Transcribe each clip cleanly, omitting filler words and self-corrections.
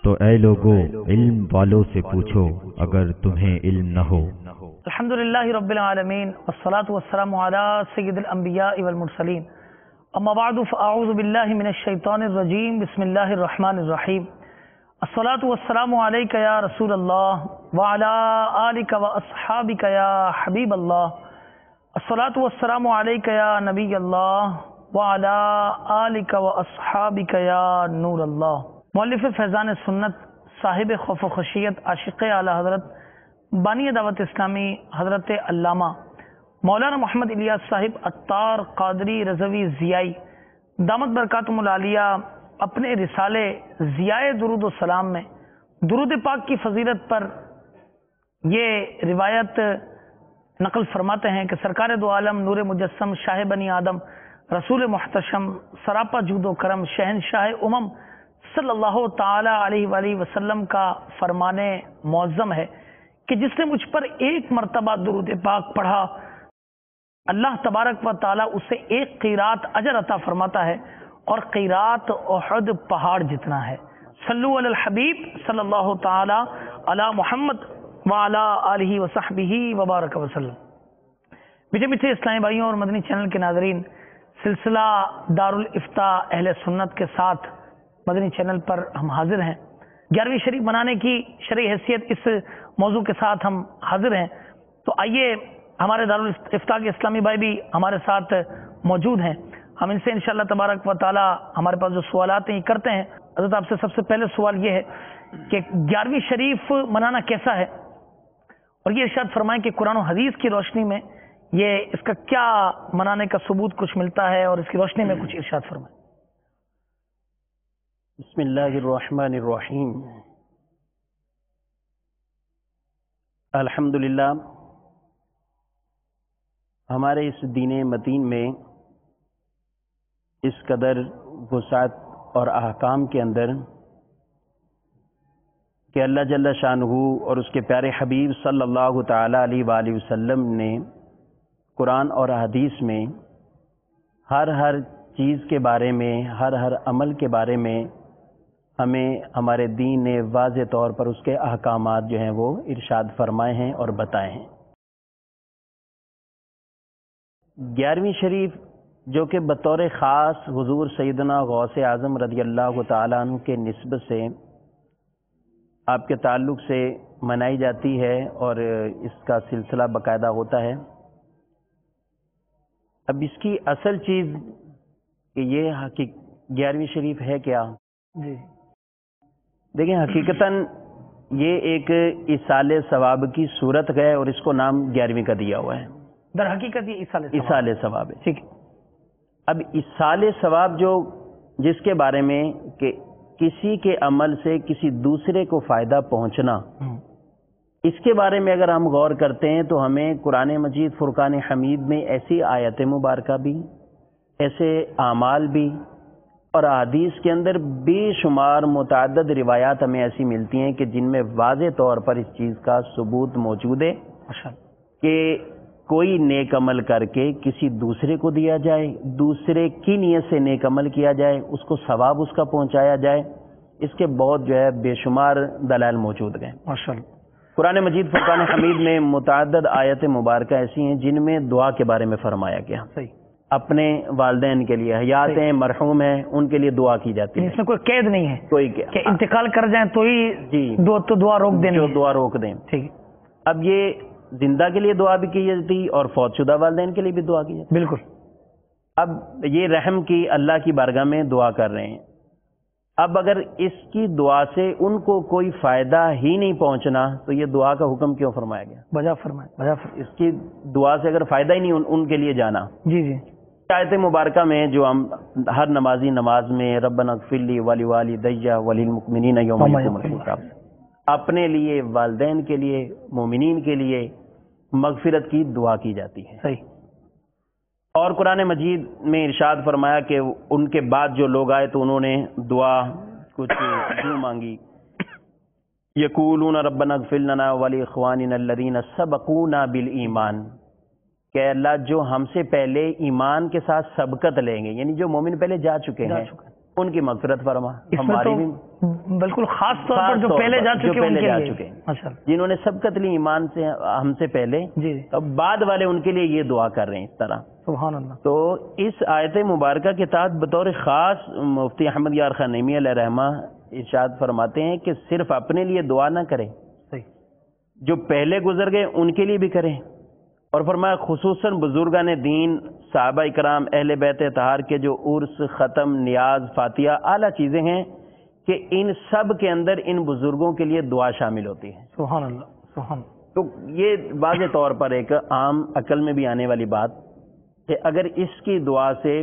تو اے لوگو علم والوں سے پوچھو اگر تمہیں علم نہ ہو۔ الحمدللہ رب العالمین والصلاة والسلام علی سید الانبیاء والمرسلین، اما بعد فاعوذ باللہ من الشیطان الرجیم، بسم اللہ الرحمن الرحیم۔ الصلاة والسلام علیک یا رسول اللہ وعلی آلک واصحابک یا حبیب اللہ۔ الصلاة والسلام علیک یا نبی اللہ وعلی آلک واصحابک یا نور اللہ۔ مؤلف فیضان سنت، صاحب خوف و خشیت، عاشق اعلی حضرت، بانی دعوت اسلامی حضرت علامہ مولانا محمد الیاس صاحب عطار قادری رضوی ضیائی دامت برکاتہم العالیہ اپنے رسالے ضیاء درود و سلام میں درود پاک کی فضیلت پر یہ روایت نقل فرماتے ہیں کہ سرکار دو عالم نور مجسم شاہ بنی آدم رسول محتشم سراپا جود و کرم شہنشاہ امم صلی اللہ تعالی علیہ وآلہ وسلم کا فرمان معظم ہے کہ جس نے مجھ پر ایک مرتبہ درود پاک پڑھا، اللہ تبارک و تعالی اسے ایک قیرات اجر عطا فرماتا ہے، اور قیرات احد پہاڑ جتنا ہے۔ صلو علی الحبیب صلی اللہ تعالی علی محمد وعلی آلہ وصحبہ وبارک وسلم۔ میٹھے میٹھے اسلامی بھائیوں اور مدنی چینل کے ناظرین، سلسلہ دارالافتاء اہل سنت کے ساتھ مدنی چینل پر ہم حاضر ہیں۔ 11ویں شریف منانے کی شرعی حیثیت اس موضوع کے ساتھ ہم حاضر ہیں، تو آئیے ہمارے دارالافتاء کے اسلامی بھائی بھی ہمارے ساتھ موجود ہیں، ہم ان سے انشاءاللہ تبارک و تعالی ہمارے پاس جو سوالات ہیں یہ کرتے ہیں۔ حضرت آپ سے سب سے پہلے سوال یہ ہے کہ 11ویں شریف منانا کیسا ہے، اور یہ ارشاد فرمائیں کہ قرآن و حدیث کی روشنی میں یہ اس کا کیا منانے کا ثبوت کچھ ملتا ہے، اور اس کی روشنی میں کچھ ارشاد فرمائیں۔ بسم اللہ الرحمن الرحیم۔ الحمدللہ، ہمارے اس دین متین میں اس قدر وسعت اور احکام کے اندر کہ اللہ جل شانہ اور اس کے پیارے حبیب صلی اللہ تعالی علیہ وآلہ وسلم نے قرآن اور حدیث میں ہر چیز کے بارے میں، ہر عمل کے بارے میں ہمیں ہمارے دین نے واضح طور پر اس کے احکامات جو ہیں وہ ارشاد فرمائے ہیں اور بتائے ہیں۔ 11ویں شریف جو کہ بطور خاص حضور سیدنا غوث اعظم رضی اللہ تعالیٰ عنہ کے نسبت سے آپ کے تعلق سے منائی جاتی ہے، اور اس کا سلسلہ باقاعدہ ہوتا ہے۔ اب اس کی اصل چیز کہ یہ 11ویں شریف ہے کیا؟ جی دیکھیں، حقیقتاً یہ ایک اصال ثواب کی صورت ہے، اور اس کو نام 11ویں کا دیا ہوا ہے۔ در حقیقت یہ اصال ثواب ہے۔ ٹھیک۔ اب اصال ثواب جو جس کے بارے میں کہ کسی کے عمل سے کسی دوسرے کو فائدہ پہنچنا، اس کے بارے میں اگر ہم غور کرتے ہیں تو ہمیں قرآن مجید فرقان حمید میں ایسی آیت مبارکہ بھی، ایسے اعمال بھی، اور احادیث کے اندر بے شمار متعدد روایات ہمیں ایسی ملتی ہیں کہ جن میں واضح طور پر اس چیز کا ثبوت موجود ہے کہ کوئی نیک عمل کر کے کسی دوسرے کو دیا جائے، دوسرے کی نیت سے نیک عمل کیا جائے، اس کو ثواب اس کا پہنچایا جائے، اس کے بہت جو ہے بے شمار دلائل موجود ہیں۔ قرآن مجید فرقان حمید میں متعدد آیت مبارکہ ایسی ہیں جن میں دعا کے بارے میں فرمایا گیا۔ اپنے والدین کے لیے، حیات ہیں، مرحوم ہیں، ان کے لیے دعا کی جاتی ہے۔ اس میں کوئی قید نہیں ہے کوئی کہ انتقال کر جائیں تو ہی جی تو دعا روک دیں، جو دعا روک دیں۔ ٹھیک۔ اب یہ زندہ کے لیے دعا بھی کی جاتی اور فوت شدہ والدین کے لیے بھی دعا کی جاتی۔ بالکل۔ اب یہ رحم کی اللہ کی بارگاہ میں دعا کر رہے ہیں، اب اگر اس کی دعا سے ان کو کوئی فائدہ ہی نہیں پہنچنا تو یہ دعا کا حکم کیوں فرمایا گیا؟ بجا فرمائے۔ اس کی دعا سے اگر فائدہ ہی نہیں ان کے لیے جانا۔ جی جی۔ آیت مبارکہ میں جو ہم ہر نمازی نماز میں ربنا اغفر لی ولوالدی وللمؤمنین یوم یقوم الحساب، اپنے لیے، والدین کے لیے، مومنین کے لیے مغفرت کی دعا کی جاتی ہے۔ صحیح۔ اور قرآن مجید میں ارشاد فرمایا کہ ان کے بعد جو لوگ آئے تو انہوں نے دعا کچھ یوں مانگی، یقولون ربنا اغفر لنا ولاخواننا الذین سبقونا بالایمان، کہ اللہ جو ہم سے پہلے ایمان کے ساتھ سبقت لیں گے، یعنی جو مومن پہلے جا چکے ہیں ان کی مغفرت فرما. اس میں تو بالکل خاص طور پر جو پہلے جا چکے ہیں جنہوں نے سبقت لی ایمان سے ہم سے پہلے، جی اب بعد والے ان کے لیے یہ دعا کر رہے ہیں اس طرح. سبحان اللہ. تو اس آیت مبارکہ کے تحت بطور خاص مفتی احمد یار خان نعیمی علیہ رحمہ ارشاد فرماتے ہیں کہ صرف اپنے لیے دعا نہ کریں، جو پہلے گزر گئے ان کے لیے بھی کریں. اور فرمایا خصوصاً بزرگان دین، صحابہ اکرام، اہل بیت اطہار کے جو عرس، ختم، نیاز، فاتحہ اعلیٰ چیزیں ہیں کہ ان سب کے اندر ان بزرگوں کے لیے دعا شامل ہوتی ہے. سبحان اللہ سبحان. تو یہ واضح طور پر ایک عام عقل میں بھی آنے والی بات کہ اگر اس کی دعا سے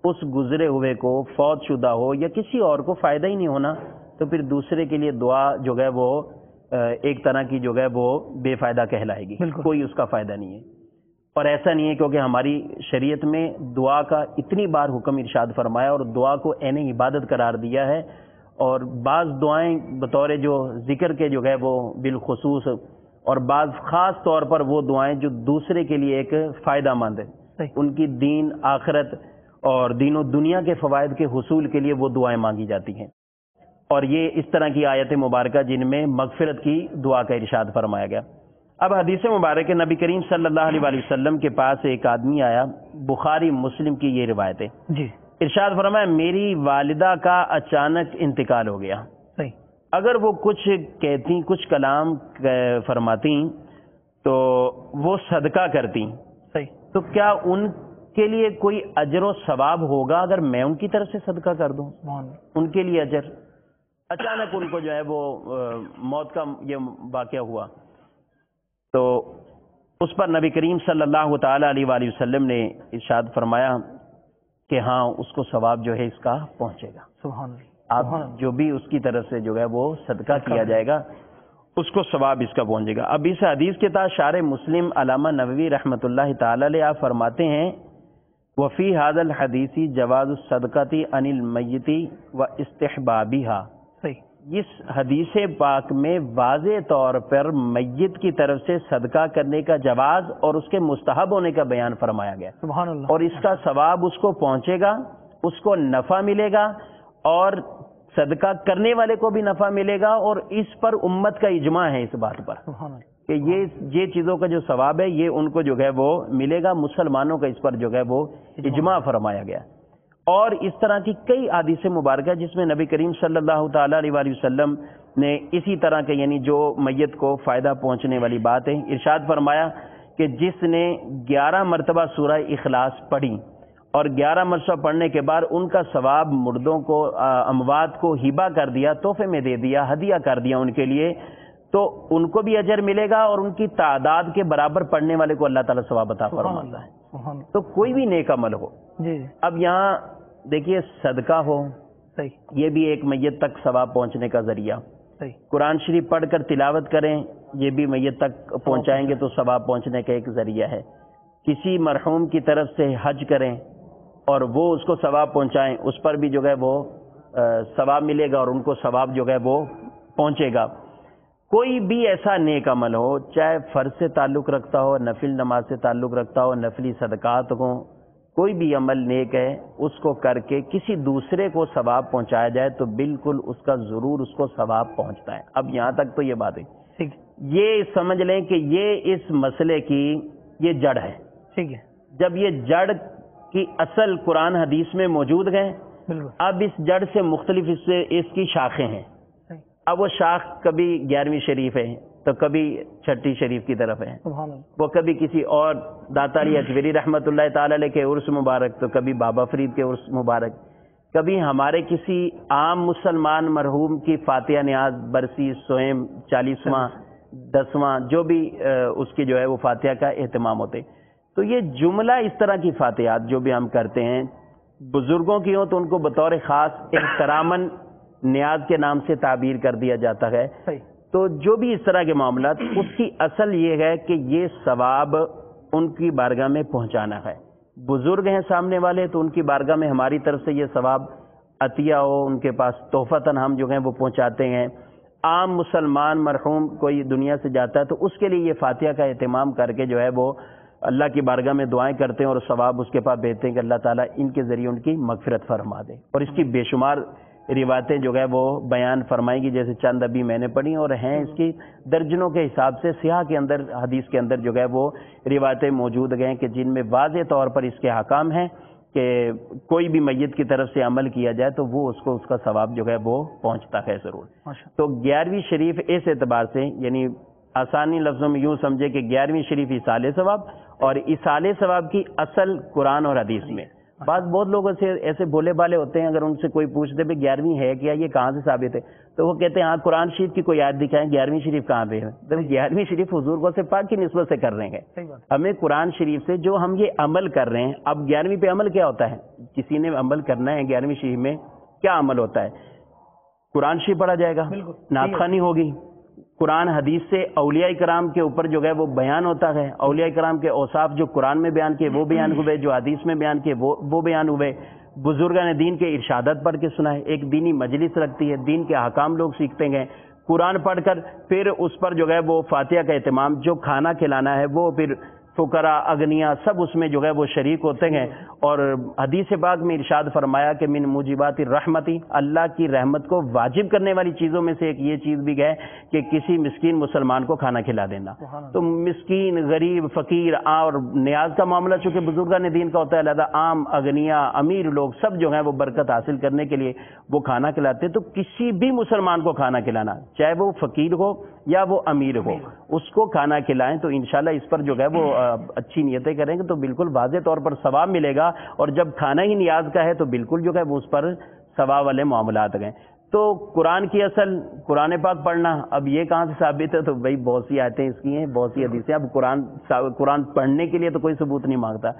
اس گزرے ہوئے کو، فوت شدہ ہو یا کسی اور کو فائدہ ہی نہیں ہونا، تو پھر دوسرے کے لیے دعا جو ہے وہ ایک طرح کی جو ہے وہ بے فائدہ کہلائے گی. کوئی اس کا فائدہ نہیں ہے. اور ایسا نہیں ہے، کیونکہ ہماری شریعت میں دعا کا اتنی بار حکم ارشاد فرمایا اور دعا کو عین عبادت قرار دیا ہے. اور بعض دعائیں بطور جو ذکر کے جو ہے وہ بالخصوص، اور بعض خاص طور پر وہ دعائیں جو دوسرے کے لیے ایک فائدہ مند ہے، ان کی دین، آخرت اور دین و دنیا کے فوائد کے حصول کے لیے وہ دعائیں مانگی جاتی ہیں. اور یہ اس طرح کی آیت مبارکہ جن میں مغفرت کی دعا کا ارشاد فرمایا گیا. اب حدیث مبارک نبی کریم صلی اللہ علیہ وسلم کے پاس ایک آدمی آیا، بخاری مسلم کی یہ روایت ہے. جی. ارشاد فرمایا میری والدہ کا اچانک انتقال ہو گیا. صحیح. اگر وہ کچھ کہتی، کچھ کلام فرماتی تو وہ صدقہ کرتی، صحیح، تو کیا ان کے لیے کوئی اجر و ثواب ہوگا اگر میں ان کی طرف سے صدقہ کر دوں؟ ان کے لیے اجر. اچانک ان کو جو ہے وہ موت کا یہ واقعہ ہوا، تو اس پر نبی کریم صلی اللہ تعالی علیہ وآلہ وسلم نے ارشاد فرمایا کہ ہاں اس کو ثواب جو ہے اس کا پہنچے گا. سبحان اللہ. آپ جو بھی اس کی طرف سے جو ہے وہ صدقہ کیا جائے گا اس کو ثواب اس کا پہنچے گا. اب اس حدیث کے تحت شارح مسلم علامہ نووی رحمۃ اللہ تعالی علیہ آپ فرماتے ہیں وفی هذا الحدیث جواز الصدقۃ عن المیت و استحبابها. اس حدیث پاک میں واضح طور پر میت کی طرف سے صدقہ کرنے کا جواز اور اس کے مستحب ہونے کا بیان فرمایا گیا. سبحان اللہ. اور اس کا ثواب اس کو پہنچے گا، اس کو نفع ملے گا، اور صدقہ کرنے والے کو بھی نفع ملے گا. اور اس پر امت کا اجماع ہے اس بات پر کہ یہ چیزوں کا جو ثواب ہے یہ ان کو جو ہے وہ ملے گا. مسلمانوں کا اس پر جو ہے وہ اجماع فرمایا گیا. اور اس طرح کی کئی احادیث مبارکہ جس میں نبی کریم صلی اللہ تعالی علیہ وآلہ وسلم نے اسی طرح کے یعنی جو میت کو فائدہ پہنچنے والی بات ہے ارشاد فرمایا کہ جس نے 11 مرتبہ سورہ اخلاص پڑھی اور 11 مرتبہ پڑھنے کے بعد ان کا ثواب مردوں کو، اموات کو ہبہ کر دیا، تحفے میں دے دیا، ہدیہ کر دیا ان کے لیے، تو ان کو بھی اجر ملے گا اور ان کی تعداد کے برابر پڑھنے والے کو اللہ تعالیٰ ثواب عطا فرماتا ہے. تو کوئی بھی نیک عمل ہو. اب یہاں دیکھیے صدقہ ہو، یہ بھی ایک میت تک ثواب پہنچنے کا ذریعہ. قرآن شریف پڑھ کر تلاوت کریں، یہ بھی میت تک پہنچائیں گے تو ثواب پہنچنے کا ایک ذریعہ ہے. کسی مرحوم کی طرف سے حج کریں اور وہ اس کو ثواب پہنچائیں، اس پر بھی جو ہے وہ ثواب ملے گا اور ان کو ثواب جو ہے وہ پہنچے گا. کوئی بھی ایسا نیک عمل ہو، چاہے فرض سے تعلق رکھتا ہو، نفل نماز سے تعلق رکھتا ہو، نفلی صدقات ہوں، کوئی بھی عمل نیک ہے اس کو کر کے کسی دوسرے کو ثواب پہنچایا جائے تو بالکل اس کا ضرور اس کو ثواب پہنچتا ہے. اب یہاں تک تو یہ بات ہے، یہ سمجھ لیں کہ یہ اس مسئلے کی یہ جڑ ہے. ٹھیک ہے. جب یہ جڑ کی اصل قرآن حدیث میں موجود ہیں، اب اس جڑ سے مختلف اس کی شاخیں ہیں. اب وہ شاخ کبھی 11ویں شریف ہے تو کبھی 6ٹھی شریف کی طرف ہے، وہ کبھی کسی اور داتا علی اجویری رحمۃ اللہ تعالی علیہ کے عرس مبارک، تو کبھی بابا فرید کے عرس مبارک، کبھی ہمارے کسی عام مسلمان مرحوم کی فاتحہ نیاز، برسی، سوئم، 40واں، 10واں، جو بھی اس کی جو ہے وہ فاتحہ کا اہتمام ہوتے. تو یہ جملہ اس طرح کی فاتحات جو بھی ہم کرتے ہیں، بزرگوں کی ہوں تو ان کو بطور خاص احتراماً نیاز کے نام سے تعبیر کر دیا جاتا ہے. تو جو بھی اس طرح کے معاملات، اس کی اصل یہ ہے کہ یہ ثواب ان کی بارگاہ میں پہنچانا ہے. بزرگ ہیں سامنے والے تو ان کی بارگاہ میں ہماری طرف سے یہ ثواب عطیہ ہو، ان کے پاس تحفتاً ہم جو ہیں وہ پہنچاتے ہیں. عام مسلمان مرحوم کوئی دنیا سے جاتا ہے تو اس کے لیے یہ فاتحہ کا اہتمام کر کے جو ہے وہ اللہ کی بارگاہ میں دعائیں کرتے ہیں اور ثواب اس کے پاس بھیجتے ہیں کہ اللہ تعالیٰ ان کے ذریعے ان کی مغفرت فرما دے. اور اس کی بے شمار روایتیں جو ہے وہ بیان فرمائیں گی، جیسے چند ابھی میں نے پڑھی اور ہیں اس کی درجنوں کے حساب سے صحیح کے اندر حدیث کے اندر جو ہے وہ روایتیں موجود گئے کہ جن میں واضح طور پر اس کے احکام ہیں کہ کوئی بھی میت کی طرف سے عمل کیا جائے تو وہ اس کو اس کا ثواب جو ہے وہ پہنچتا ہے ضرور. تو 11ویں شریف اس اعتبار سے یعنی آسانی لفظوں میں یوں سمجھے کہ 11ویں شریف ایصال ثواب اور ایصال ثواب کی اصل قرآن اور حدیث میں. بہت لوگوں سے ایسے بولے بالے ہوتے ہیں، اگر ان سے کوئی پوچھتے بھی 11ویں ہے کیا، یہ کہاں سے ثابت ہے، تو وہ کہتے ہیں ہاں قرآن شریف کی کوئی آیت دکھائیں 11ویں شریف کہاں پہ ہے. تو 11ویں شریف حضور کو سے پاک کی نسبت سے کر رہے ہیں. ہمیں قرآن شریف سے جو ہم یہ عمل کر رہے ہیں، اب 11ویں پہ عمل کیا ہوتا ہے، کسی نے عمل کرنا ہے 11ویں شریف میں کیا عمل ہوتا ہے، قرآن شریف پڑھا جائے گا، نعت خوانی ہوگی، قرآن حدیث سے اولیاء کرام کے اوپر جو ہے وہ بیان ہوتا ہے، اولیاء کرام کے اوصاف جو قرآن میں بیان کیے وہ بیان ہوئے، جو حدیث میں بیان کیے وہ بیان ہوئے، بزرگان دین کے ارشادات پڑھ کے سنائے. ایک دینی مجلس رکھتی ہے، دین کے احکام لوگ سیکھتے گئے، قرآن پڑھ کر پھر اس پر جو ہے وہ فاتحہ کا اہتمام، جو کھانا کھلانا ہے وہ پھر فقراء اغنیاء سب اس میں جو ہے وہ شریک ہوتے ہیں. اور حدیث پاک میں ارشاد فرمایا کہ من موجبات الرحمتی، اللہ کی رحمت کو واجب کرنے والی چیزوں میں سے ایک یہ چیز بھی ہے کہ کسی مسکین مسلمان کو کھانا کھلا دینا. تو مسکین، غریب، فقیر اور نیاز کا معاملہ چونکہ بزرگان دین کا ہوتا ہے، لہذا عام اغنیاء امیر لوگ سب جو ہیں وہ برکت حاصل کرنے کے لیے وہ کھانا کھلاتے. تو کسی بھی مسلمان کو کھانا کھلانا، چاہے وہ فقیر ہو یا وہ امیر ہو، اس کو کھانا کھلائیں تو انشاءاللہ اس پر جو ہے وہ اچھی نیتیں کریں گے تو بالکل واضح طور پر ثواب ملے گا. اور جب کھانا ہی نیاز کا ہے تو بالکل جو ہے وہ اس پر ثواب والے معاملات گئے. تو قرآن کی اصل قرآن پاک پڑھنا، اب یہ کہاں سے ثابت ہے، تو بھائی بہت سی آیتیں اس کی ہیں، بہت سی حدیثیں. اب قرآن پڑھنے کے لیے تو کوئی ثبوت نہیں مانگتا،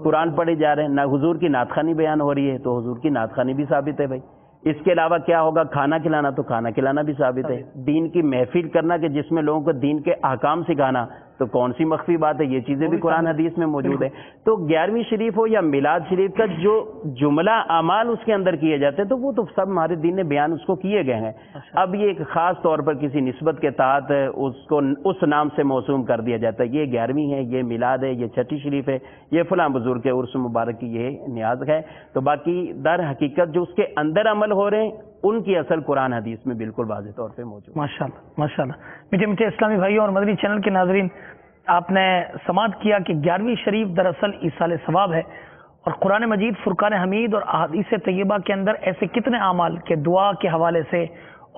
قرآن پڑھے جا رہے ہیں، نہ حضور کی نعت خوانی بیان ہو رہی ہے تو حضور کی نعت خوانی بھی ثابت ہے. بھائی اس کے علاوہ کیا ہوگا، کھانا کھلانا، تو کھانا کھلانا بھی ثابت ہے. دین کی محفل کرنا کہ جس میں لوگوں کو دین کے احکام سکھانا، تو کون سی مخفی بات ہے، یہ چیزیں بھی قرآن حدیث میں موجود ہے. تو 11ویں شریف ہو یا میلاد شریف کا جو جملہ اعمال اس کے اندر کیے جاتے ہیں تو وہ تو سب ہمارے دین نے بیان اس کو کیے گئے ہیں. اب یہ ایک خاص طور پر کسی نسبت کے تحت اس کو اس نام سے موسوم کر دیا جاتا ہے، یہ 11ویں ہے، یہ میلاد ہے، یہ چھٹی شریف ہے، یہ فلاں بزرگ کے عرس مبارک کی یہ نیاز ہے. تو باقی در حقیقت جو اس کے اندر عمل ہو رہے ہیں ان کی اصل قرآن حدیث میں بالکل واضح طور پہ موجود. ماشاءاللہ ماشاءاللہ. میٹھے میٹھے اسلامی بھائیوں اور مدنی چینل کے ناظرین، آپ نے سماعت کیا کہ 11ویں شریف دراصل ایصال ثواب ہے، اور قرآن مجید، فرقان حمید اور احادیث طیبہ کے اندر ایسے کتنے اعمال کہ دعا کے حوالے سے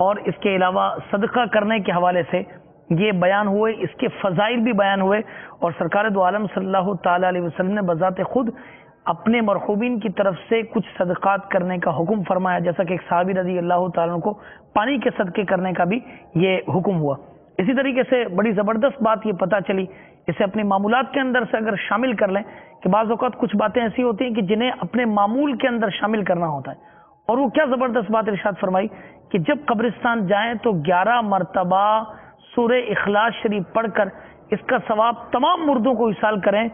اور اس کے علاوہ صدقہ کرنے کے حوالے سے یہ بیان ہوئے، اس کے فضائل بھی بیان ہوئے. اور سرکار دو عالم صلی اللہ تعالی علیہ وسلم نے بذات خود اپنے مرحومین کی طرف سے کچھ صدقات کرنے کا حکم فرمایا، جیسا کہ ایک صحابی رضی اللہ تعالیٰ عنہ کو پانی کے صدقے کرنے کا بھی یہ حکم ہوا. اسی طریقے سے بڑی زبردست بات یہ پتہ چلی، اسے اپنی معمولات کے اندر سے اگر شامل کر لیں کہ بعض اوقات کچھ باتیں ایسی ہوتی ہیں کہ جنہیں اپنے معمول کے اندر شامل کرنا ہوتا ہے. اور وہ کیا زبردست بات ارشاد فرمائی کہ جب قبرستان جائیں تو 11 مرتبہ سورہ اخلاص شریف پڑھ کر اس کا ثواب تمام مردوں کو ایصال کریں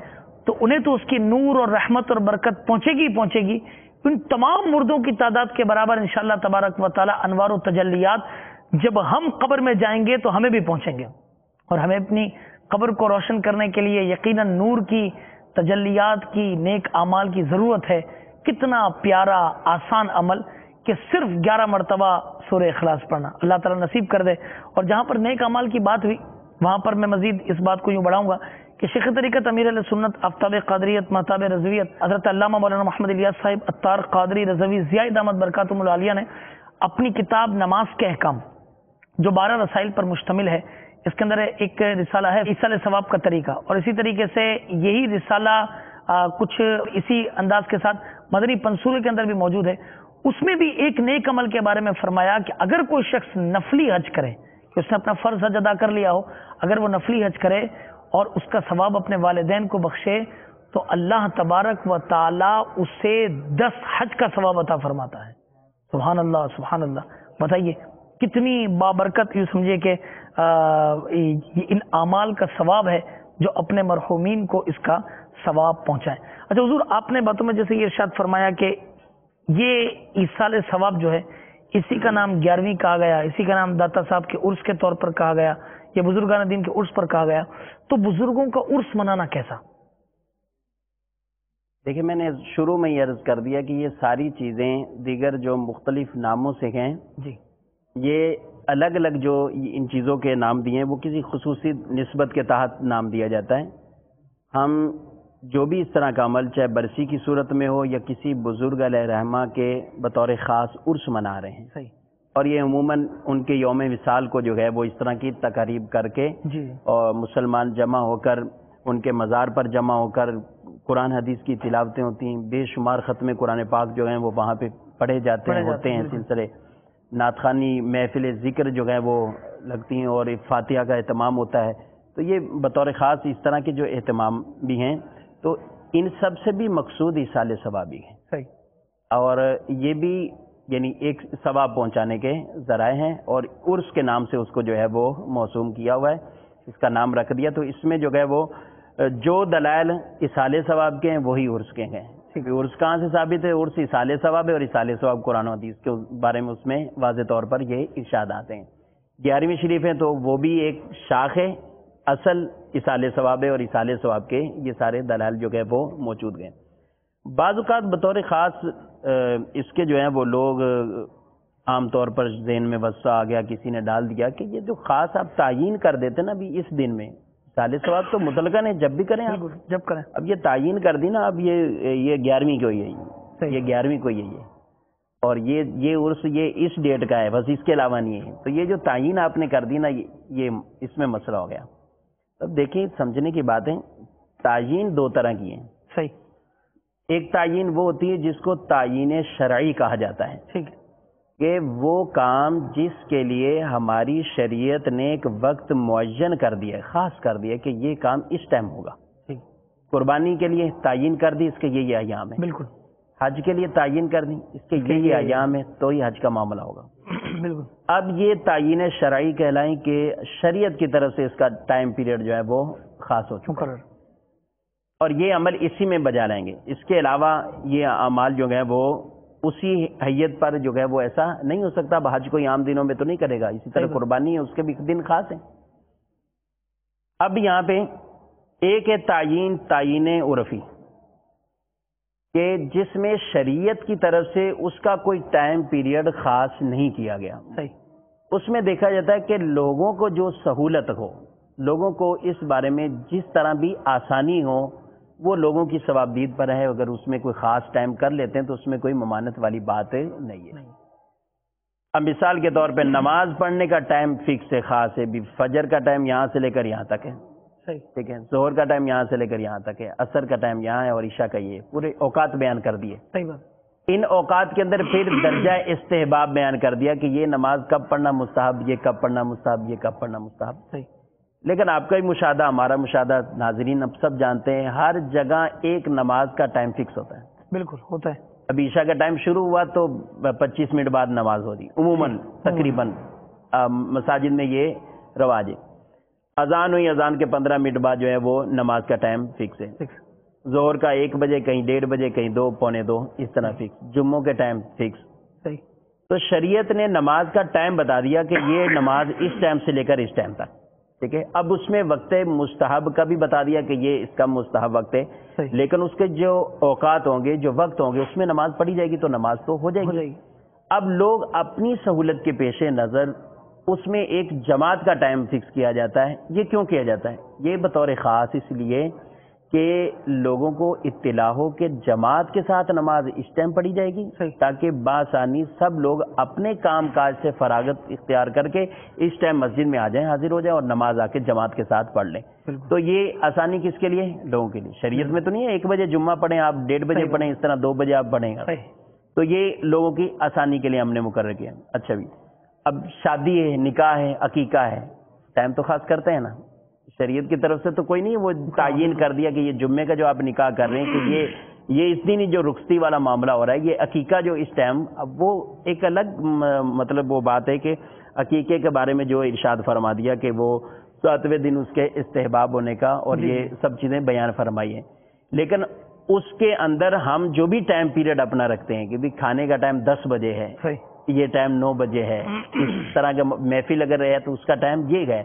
تو انہیں تو اس کی نور اور رحمت اور برکت پہنچے گی پہنچے گی. ان تمام مردوں کی تعداد کے برابر انشاءاللہ تبارک و تعالی انوار و تجلیات جب ہم قبر میں جائیں گے تو ہمیں بھی پہنچیں گے. اور ہمیں اپنی قبر کو روشن کرنے کے لیے یقیناً نور کی، تجلیات کی، نیک اعمال کی ضرورت ہے. کتنا پیارا آسان عمل کہ صرف 11 مرتبہ سورہ اخلاص پڑھنا، اللہ تعالیٰ نصیب کر دے. اور جہاں پر نیک اعمال کی بات ہوئی وہاں پر میں مزید اس بات کو یوں بڑھاؤں گا کہ شیخ طریقت امیر علیہ سنت آفتاب قادریت مہتاب رضویت حضرت علامہ مولانا محمد الیاس صاحب عطار قادری رضوی ضیاء دامت برکاتہم العالیہ نے اپنی کتاب نماز کے احکام جو 12 رسائل پر مشتمل ہے، اس کے اندر ایک رسالہ ہے ایصال ثواب کا طریقہ، اور اسی طریقے سے یہی رسالہ کچھ اسی انداز کے ساتھ مدنی پنصورے کے اندر بھی موجود ہے. اس میں بھی ایک نیک عمل کے بارے میں فرمایا کہ اگر کوئی شخص نفلی حج کرے، کہ اس نے اپنا فرض حج ادا کر لیا ہو، اگر وہ نفلی حج کرے اور اس کا ثواب اپنے والدین کو بخشے تو اللہ تبارک و تعالی اسے 10 حج کا ثواب عطا فرماتا ہے. سبحان اللہ سبحان اللہ. بتائیے کتنی بابرکت، یوں سمجھے کہ ان اعمال کا ثواب ہے جو اپنے مرحومین کو اس کا ثواب پہنچائے. اچھا حضور، آپ نے باتوں میں جیسے یہ ارشاد فرمایا کہ یہ ایصال ثواب جو ہے اسی کا نام 11ویں کہا گیا، اسی کا نام داتا صاحب کے عرس کے طور پر کہا گیا، یہ بزرگان دین کے عرس پر کہا گیا. تو بزرگوں کا عرس منانا کیسا؟ دیکھیں میں نے شروع میں یہ عرض کر دیا کہ یہ ساری چیزیں دیگر جو مختلف ناموں سے ہیں جی یہ الگ الگ جو ان چیزوں کے نام دیے ہیں وہ کسی خصوصی نسبت کے تحت نام دیا جاتا ہے. ہم جو بھی اس طرح کا عمل چاہے برسی کی صورت میں ہو یا کسی بزرگ علیہ رحمہ کے بطور خاص عرس منا رہے ہیں, صحیح, اور یہ عموماً ان کے یوم وصال کو جو ہے وہ اس طرح کی تقاریب کر کے جی اور مسلمان جمع ہو کر ان کے مزار پر جمع ہو کر قرآن حدیث کی تلاوتیں ہوتی ہیں, بے شمار ختم قرآن پاک جو ہیں وہ وہاں پہ پڑھے جاتے ہیں, ہوتے ہیں سلسلے, نعت خوانی محفل ذکر جو ہے وہ لگتی ہیں اور فاتحہ کا اہتمام ہوتا ہے. تو یہ بطور خاص اس طرح کے جو اہتمام بھی ہیں تو ان سب سے بھی مقصود ایصال ثوابی ہے, صحیح, اور یہ بھی یعنی ایک ثواب پہنچانے کے ذرائع ہیں, اور عرس کے نام سے اس کو جو ہے وہ موسوم کیا ہوا ہے, اس کا نام رکھ دیا. تو اس میں جو ہے وہ جو دلائل ایصال ثواب کے ہیں وہی عرس کے ہیں. عرس کہاں سے ثابت ہے؟ عرس ایصال ثواب ہے, اور ایصال ثواب قرآن و حدیث کے بارے میں اس میں واضح طور پر یہ ارشادات ہیں. 11ویں شریف ہے تو وہ بھی ایک شاخ ہے, اصل ایصال ثواب ہے, اور ایصال ثواب کے یہ سارے دلائل جو ہے وہ موجود ہیں. بعض اوقات بطور خاص اس کے جو ہیں وہ لوگ عام طور پر ذہن میں وسوسہ آ گیا, کسی نے ڈال دیا کہ یہ جو خاص آپ تعیین کر دیتے نا ابھی اس دن میں, ایصال ثواب تو مطلقاً ہے, جب بھی کریں آپ, جب کریں. اب یہ تعیین کر دی نا, اب یہ 11ویں کو ہی ہے, یہ 11ویں کو ہی ہے, اور یہ عرس یہ اس ڈیٹ کا ہے, بس اس کے علاوہ نہیں ہے. تو یہ جو تعیین آپ نے کر دی نا یہ اس میں مسئلہ ہو گیا. اب دیکھیں سمجھنے کی بات ہے, تعیین دو طرح کی ہیں. صحیح, ایک تعیین وہ ہوتی ہے جس کو تعیین شرعی کہا جاتا ہے, ٹھیک ہے, کہ وہ کام جس کے لیے ہماری شریعت نے ایک وقت معین کر دیا ہے, خاص کر دیا کہ یہ کام اس ٹائم ہوگا. ٹھیک, قربانی کے لیے تعیین کر دی, اس کے یہ ایام ہے. بالکل. حج کے لیے تعیین کر دی, اس کے یہ ایام ہے, تو ہی حج کا معاملہ ہوگا. بالکل. اب یہ تعیین شرعی کہلائیں کہ شریعت کی طرف سے اس کا ٹائم پیریڈ جو ہے وہ خاص ہو چکا ہے, اور یہ عمل اسی میں بجا لائیں گے. اس کے علاوہ یہ اعمال جو ہے وہ اسی حیت پر جو ہے وہ ایسا نہیں ہو سکتا. اب حج کوئی عام دنوں میں تو نہیں کرے گا, اسی طرح قربانی ہے, اس کے بھی دن خاص ہیں. اب یہاں پہ ایک ہے تعیین عرفی, کہ جس میں شریعت کی طرف سے اس کا کوئی ٹائم پیریڈ خاص نہیں کیا گیا. صحیح, اس میں دیکھا جاتا ہے کہ لوگوں کو جو سہولت ہو, لوگوں کو اس بارے میں جس طرح بھی آسانی ہو, وہ لوگوں کی ثوابدید پر ہے. اگر اس میں کوئی خاص ٹائم کر لیتے ہیں تو اس میں کوئی ممانعت والی بات نہیں ہے. اب مثال کے طور پہ نماز پڑھنے کا ٹائم فکس ہے, خاص ہے. فجر کا ٹائم یہاں سے لے کر یہاں تک ہے, صحیح, ٹھیک ہے. ظہر کا ٹائم یہاں سے لے کر یہاں تک ہے, عصر کا ٹائم یہاں ہے, اور عشاء کا یہ پورے اوقات بیان کر دیے. صحیح بات. ان اوقات کے اندر پھر درجہ استحباب بیان کر دیا کہ یہ نماز کب پڑھنا مستحب, یہ کب پڑھنا مستحب, یہ کب پڑھنا مستحب. صحیح. لیکن آپ کا بھی مشاہدہ, ہمارا مشاہدہ, ناظرین اب سب جانتے ہیں, ہر جگہ ایک نماز کا ٹائم فکس ہوتا ہے. بالکل ہوتا ہے. اب عشاء کا ٹائم شروع ہوا تو 25 منٹ بعد نماز ہو رہی, عموماً تقریباً مساجد میں یہ رواج ہے. اذان ہوئی, اذان کے 15 منٹ بعد جو ہے وہ نماز کا ٹائم فکس ہے. ظہر کا 1 بجے, کہیں 1:30 بجے, کہیں 2, پونے 2, اس طرح فکس. جمعوں کے ٹائم فکس. صحیح. تو شریعت نے نماز کا ٹائم بتا دیا کہ یہ نماز اس ٹائم سے لے کر اس ٹائم تک, ٹھیک ہے. اب اس میں وقت مستحب کا بھی بتا دیا کہ یہ اس کا مستحب وقت ہے, لیکن اس کے جو اوقات ہوں گے, جو وقت ہوں گے, اس میں نماز پڑھی جائے گی تو نماز تو ہو جائے گی. اب لوگ اپنی سہولت کے پیش نظر اس میں ایک جماعت کا ٹائم فکس کیا جاتا ہے. یہ کیوں کیا جاتا ہے؟ یہ بطور خاص اس لیے کہ لوگوں کو اطلاع ہو کہ جماعت کے ساتھ نماز اس ٹائم پڑھی جائے گی, تاکہ بآسانی سب لوگ اپنے کام کاج سے فراغت اختیار کر کے اس ٹائم مسجد میں آ جائیں, حاضر ہو جائیں, اور نماز آ کے جماعت کے ساتھ پڑھ لیں. تو یہ آسانی کس کے لیے؟ لوگوں کے لیے. شریعت میں تو نہیں ہے 1 بجے جمعہ پڑھیں آپ, 1:30 بجے پڑھیں, اس طرح 2 بجے آپ پڑھیں گا. تو یہ لوگوں کی آسانی کے لیے ہم نے مقرر کیا. اچھا بھی, اب شادی ہے, نکاح ہے, عقیقہ ہے, ٹائم تو خاص کرتے ہیں نا. شریعت کی طرف سے تو کوئی نہیں وہ تعیین کر دیا کہ یہ جمعے کا جو آپ نکاح کر رہے ہیں کہ یہ اس دن ہی جو رخصتی والا معاملہ ہو رہا ہے, یہ عقیقہ جو اس ٹائم, اب وہ ایک الگ مطلب وہ بات ہے کہ عقیقے کے بارے میں جو ارشاد فرما دیا کہ وہ 7ویں دن اس کے استحباب ہونے کا, اور یہ سب چیزیں بیان فرمائی ہیں. لیکن اس کے اندر ہم جو بھی ٹائم پیریڈ اپنا رکھتے ہیں کہ بھی کھانے کا ٹائم 10 بجے ہے, یہ ٹائم 9 بجے ہے, اس طرح کا محفل اگر رہے تو اس کا ٹائم یہ ہے.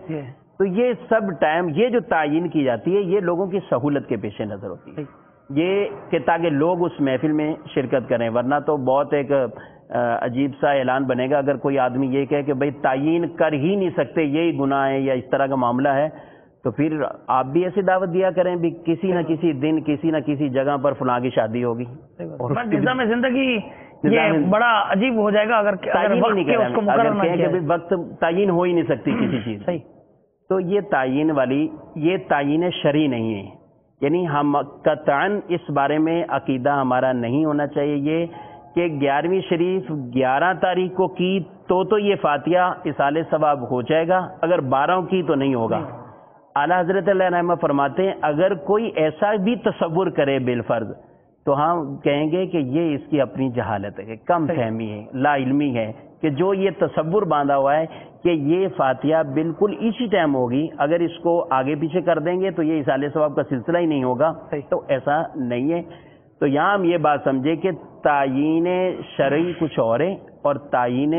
تو یہ سب ٹائم, یہ جو تعیین کی جاتی ہے, یہ لوگوں کی سہولت کے پیش نظر ہوتی ہے. یہ کہ تاکہ لوگ اس محفل میں شرکت کریں، ورنہ تو بہت ایک عجیب سا اعلان بنے گا اگر کوئی آدمی یہ کہے کہ بھئی تعیین کر ہی نہیں سکتے، یہی گناہ ہے یا اس طرح کا معاملہ ہے، تو پھر آپ بھی ایسی دعوت دیا کریں بھی کسی نہ کسی دن کسی نہ کسی جگہ پر فلاں کی شادی ہوگی، اور نظام زندگی یہ بڑا عجیب ہو جائے گا اگر تعیین ہی نہیں کریں کہ وقت تعیین ہو ہی نہیں سکتی کسی چیز، تو یہ تعیین والی یہ تعیین شرعی نہیں ہے، یعنی ہم قطعاً اس بارے میں عقیدہ ہمارا نہیں ہونا چاہیے یہ کہ 11ویں شریف 11 تاریخ کو کی تو یہ فاتحہ اصالِ ثواب ہو جائے گا، اگر 12 کی تو نہیں ہوگا۔ اعلیٰ حضرت اللہ رحمہ فرماتے ہیں اگر کوئی ایسا بھی تصور کرے بالفرض تو ہم کہیں گے کہ یہ اس کی اپنی جہالت ہے، کم فہمی ہے، لا علمی ہے، کہ جو یہ تصور باندھا ہوا ہے کہ یہ فاتحہ بالکل اسی ٹائم ہوگی، اگر اس کو آگے پیچھے کر دیں گے تو یہ اصالِ ثواب کا سلسلہ ہی نہیں ہوگا، تو ایسا نہیں ہے۔ تو یہاں ہم یہ بات سمجھے کہ تعیین شرعی کچھ اور ہے اور تعیین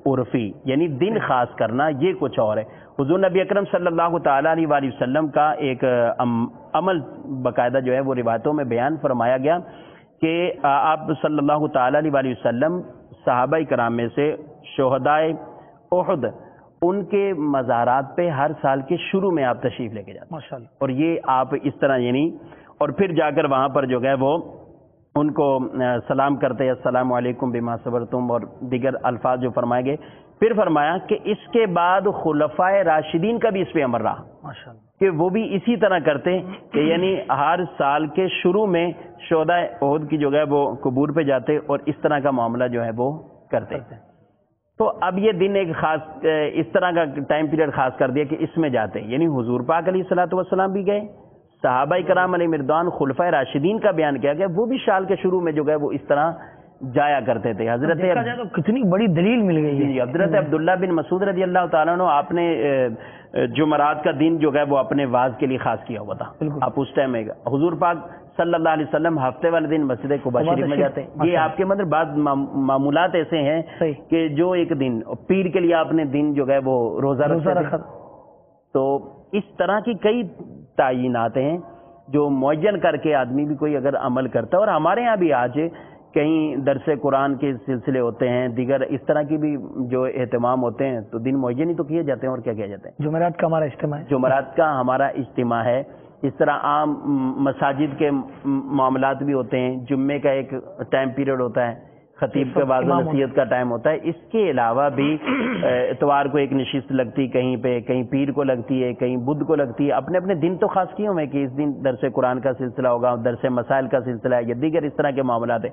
عرفی یعنی دن خاص کرنا یہ کچھ اور ہے۔ حضور نبی اکرم صلی اللہ تعالیٰ علیہ وآلہ وسلم کا ایک عمل باقاعدہ جو ہے وہ روایتوں میں بیان فرمایا گیا کہ آپ صلی اللہ تعالیٰ علیہ وآلہ وسلم صحابہ کرام میں سے شہدائے احد ان کے مزارات پہ ہر سال کے شروع میں آپ تشریف لے کے جاتے ہیں، اور یہ آپ اس طرح یعنی اور پھر جا کر وہاں پر جو ہے وہ ان کو سلام کرتے ہیں، السلام علیکم بما صبرتم اور دیگر الفاظ جو فرمائے گئے۔ پھر فرمایا کہ اس کے بعد خلفائے راشدین کا بھی اس پہ امر رہا کہ وہ بھی اسی طرح کرتے کہ یعنی ہر سال کے شروع میں شہداء احد کی جو ہے وہ قبور پہ جاتے اور اس طرح کا معاملہ جو ہے وہ کرتے۔ تو اب یہ دن ایک خاص اس طرح کا ٹائم پیریڈ خاص کر دیا کہ اس میں جاتے، یعنی حضور پاک علیہ الصلوۃ والسلام بھی گئے، صحابہ کرام علیہ مردوان خلفائے راشدین کا بیان کیا گیا، وہ بھی سال کے شروع میں جو ہے وہ اس طرح جایا کرتے تھے۔ حضرت تو کتنی بڑی دلیل مل گئی ہے۔ حضرت عبداللہ بن مسعود رضی اللہ تعالیٰ عنہ آپ نے جمعرات کا دن جو ہے وہ اپنے واز کے لیے خاص کیا ہوا تھا، آپ اس ٹائم میں حضور پاک صلی اللہ علیہ وسلم ہفتے والے دن مسجد قباء شریف میں جاتے ہیں۔ یہ آپ کے مطلب بعض معمولات ایسے ہیں کہ جو ایک دن پیر کے لیے آپ نے دن جو ہے وہ روزہ رکھا، تو اس طرح کی کئی تعینات ہیں جو معین کر کے آدمی بھی کوئی اگر عمل کرتا ہے، اور ہمارے یہاں بھی آج کہیں درس قرآن کے سلسلے ہوتے ہیں، دیگر اس طرح کی بھی جو اہتمام ہوتے ہیں تو دن معین ہی تو کیے جاتے ہیں، اور کیا کیا جاتے ہیں۔ جمعرات کا ہمارا اجتماع ہے، جمعرات کا ہمارا اجتماع ہے، اس طرح عام مساجد کے معاملات بھی ہوتے ہیں، جمعے کا ایک ٹائم پیریڈ ہوتا ہے، خطیب کے بعد نصیحت کا ٹائم ہوتا ہے، اس کے علاوہ بھی اتوار کو ایک نشست لگتی کہیں پہ، کہیں پیر کو لگتی ہے، کہیں بدھ کو لگتی ہے، اپنے اپنے دن تو خاص کیے ہوئے کہ اس دن درس قرآن کا سلسلہ ہوگا، درس مسائل کا سلسلہ ہے یا دیگر اس طرح کے معاملات ہیں،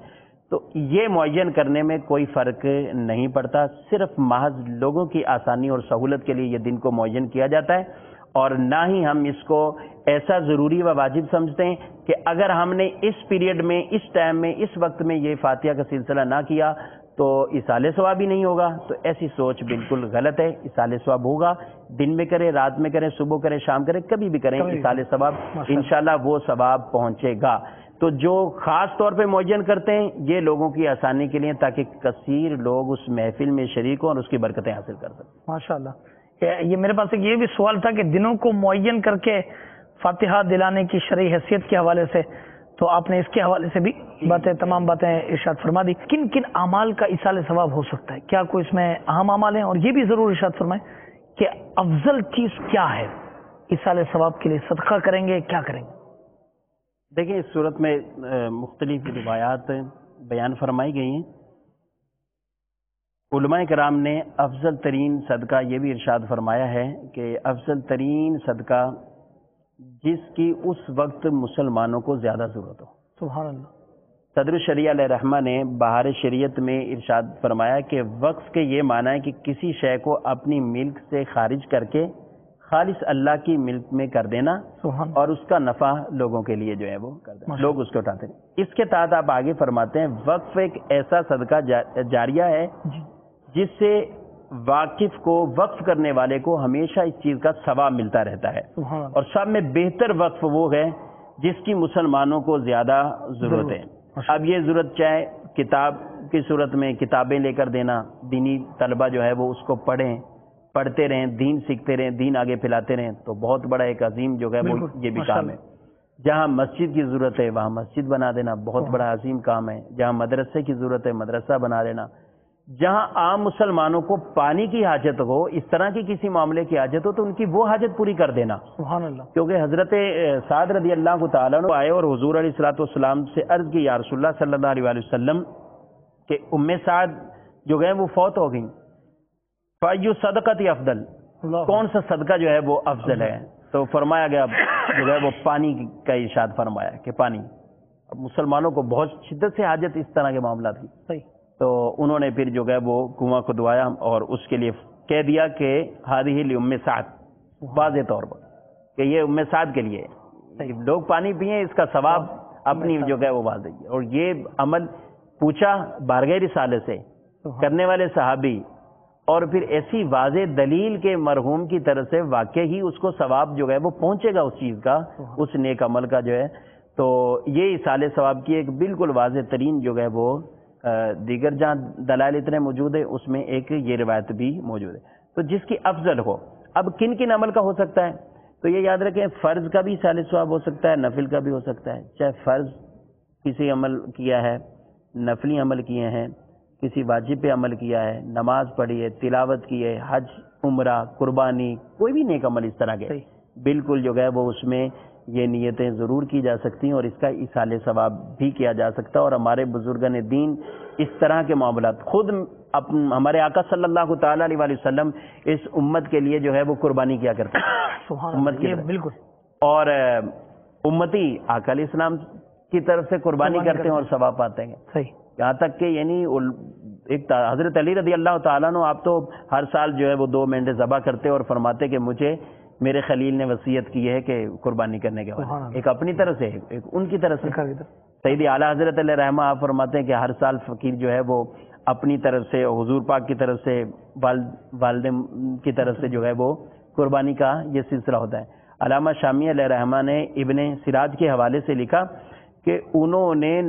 تو یہ معین کرنے میں کوئی فرق نہیں پڑتا، صرف محض لوگوں کی آسانی اور سہولت کے لیے یہ دن کو معین کیا جاتا ہے، اور نہ ہی ہم اس کو ایسا ضروری و واجب سمجھتے ہیں کہ اگر ہم نے اس پیریڈ میں، اس ٹائم میں، اس وقت میں یہ فاتحہ کا سلسلہ نہ کیا تو اصالِ ثواب ہی نہیں ہوگا، تو ایسی سوچ بالکل غلط ہے۔ اصالِ ثواب ہوگا، دن میں کریں، رات میں کریں، صبح کریں، شام کریں، کبھی بھی کریں، اصالِ ثواب انشاءاللہ وہ ثواب پہنچے گا۔ تو جو خاص طور پہ معین کرتے ہیں یہ لوگوں کی آسانی کے لیے تاکہ کثیر لوگ اس محفل میں شریک ہوں اور اس کی برکتیں حاصل کر سکیں۔ ماشاءاللہ۔ یہ میرے پاس ایک یہ بھی سوال تھا کہ دنوں کو معین کر کے فاتحہ دلانے کی شرعی حیثیت کے حوالے سے تو آپ نے اس کے حوالے سے بھی تمام باتیں ارشاد فرما دی۔ کن کن اعمال کا ایصال ثواب ہو سکتا ہے؟ کیا کوئی اس میں اہم اعمال ہیں؟ اور یہ بھی ضرور ارشاد فرمائیں کہ افضل چیز کیا ہے ایصال ثواب کے لیے؟ صدقہ کریں گے، کیا کریں گے؟ دیکھیں اس صورت میں مختلف روایات بیان فرمائی گئی ہیں۔ علماء کرام نے افضل ترین صدقہ یہ بھی ارشاد فرمایا ہے کہ افضل ترین صدقہ جس کی اس وقت مسلمانوں کو زیادہ ضرورت ہو۔ سبحان اللہ۔ صدر الشریعہ علیہ رحمہ نے بہار شریعت میں ارشاد فرمایا کہ وقف کے یہ معنی ہے کہ کسی شے کو اپنی ملک سے خارج کر کے خالص اللہ کی ملک میں کر دینا اور اس کا نفع لوگوں کے لیے جو ہے وہ کر دینا، لوگ اس کو اٹھاتے ہیں۔ اس کے تحت آپ آگے فرماتے ہیں وقف ایک ایسا صدقہ جاریہ ہے جس سے واقف کو، وقف کرنے والے کو ہمیشہ اس چیز کا ثواب ملتا رہتا ہے، اور سب میں بہتر وقف وہ ہے جس کی مسلمانوں کو زیادہ ضرورت ہے۔ اب یہ ضرورت چاہے کتاب کی صورت میں کتابیں لے کر دینا، دینی طلبہ جو ہے وہ اس کو پڑھتے رہیں، دین سیکھتے رہیں، دین آگے پھیلاتے رہیں، تو بہت بڑا ایک عظیم جو ہے وہ یہ بھی کام ہے۔ جہاں مسجد کی ضرورت ہے وہاں مسجد بنا دینا بہت بڑا عظیم کام ہے. جہاں مدرسے کی ضرورت ہے مدرسہ بنا دینا. جہاں عام مسلمانوں کو پانی کی حاجت ہو, اس طرح کی کسی معاملے کی حاجت ہو, تو ان کی وہ حاجت پوری کر دینا. سبحان اللہ. کیونکہ حضرت سعد رضی اللہ تعالیٰ عنہ آئے اور حضور علیہ الصلوۃ والسلام سے عرض کی, یا رسول اللہ صلی اللہ علیہ وآلہ وسلم کہ ام سعد جو گئے وہ فوت ہو گئیں, فایو صدقۃ افضل, کون سا صدقہ جو ہے وہ افضل ہے؟ تو فرمایا گیا جو ہے وہ پانی کا ارشاد فرمایا کہ پانی. اب مسلمانوں کو بہت شدت سے حاجت اس طرح کے معاملات کی. صحیح. تو انہوں نے پھر جو ہے وہ کنواں کھدوایا اور اس کے لیے کہہ دیا کہ ہذہ لام سعد, واضح طور پر کہ یہ ام سعد کے لیے. لوگ پانی پئیں, اس کا ثواب اپنی جو ہے وہ واضح ہے. اور یہ عمل پوچھا بارگاہ رسالے سے کرنے والے صحابی, اور پھر ایسی واضح دلیل کے مرحوم کی طرف سے واقع ہی اس کو ثواب جو ہے وہ پہنچے گا اس چیز کا, اس نیک عمل کا جو ہے. تو یہ ایصال ثواب کی ایک بالکل واضح ترین جو ہے وہ دیگر جہاں دلائل اتنے موجود ہے اس میں ایک یہ روایت بھی موجود ہے. تو جس کی افضل ہو, اب کن کن عمل کا ہو سکتا ہے؟ تو یہ یاد رکھیں فرض کا بھی ایصال ثواب ہو سکتا ہے, نفل کا بھی ہو سکتا ہے. چاہے فرض کسی عمل کیا ہے, نفلی عمل کیے ہیں, کسی واجب پہ عمل کیا ہے, نماز پڑھی ہے, تلاوت کی ہے, حج, عمرہ, قربانی, کوئی بھی نیک عمل اس طرح کے, بالکل جو ہے وہ اس میں یہ نیتیں ضرور کی جا سکتی ہیں اور اس کا ایصال ثواب بھی کیا جا سکتا ہے. اور ہمارے بزرگان دین اس طرح کے معاملات خود ہمارے آقا صلی اللہ تعالی علیہ وآلہ وسلم اس امت کے لیے جو ہے وہ قربانی کیا کرتے ہیں امت کی بالکل. اور امتی آقا علیہ السلام کی طرف سے قربانی کرتے ہیں اور ثواب پاتے ہیں. صحیح. یہاں تک کہ یعنی ایک حضرت علی رضی اللہ تعالیٰ عنہ, آپ تو ہر سال جو ہے وہ 2 مینڈے ذبح کرتے اور فرماتے کہ مجھے میرے خلیل نے وصیت کی ہے کہ قربانی کرنے کے بعد, ایک اپنی طرف سے ایک ان کی طرف سے. سیدی اعلیٰ حضرت علیہ رحمہ آپ فرماتے ہیں کہ ہر سال فقیر جو ہے وہ اپنی طرف سے, حضور پاک کی طرف سے, والد کی طرف سے جو ہے وہ قربانی کا یہ سلسلہ ہوتا ہے. علامہ شامی علیہ رحمہ نے ابن سراج کے حوالے سے لکھا کہ انہوں نے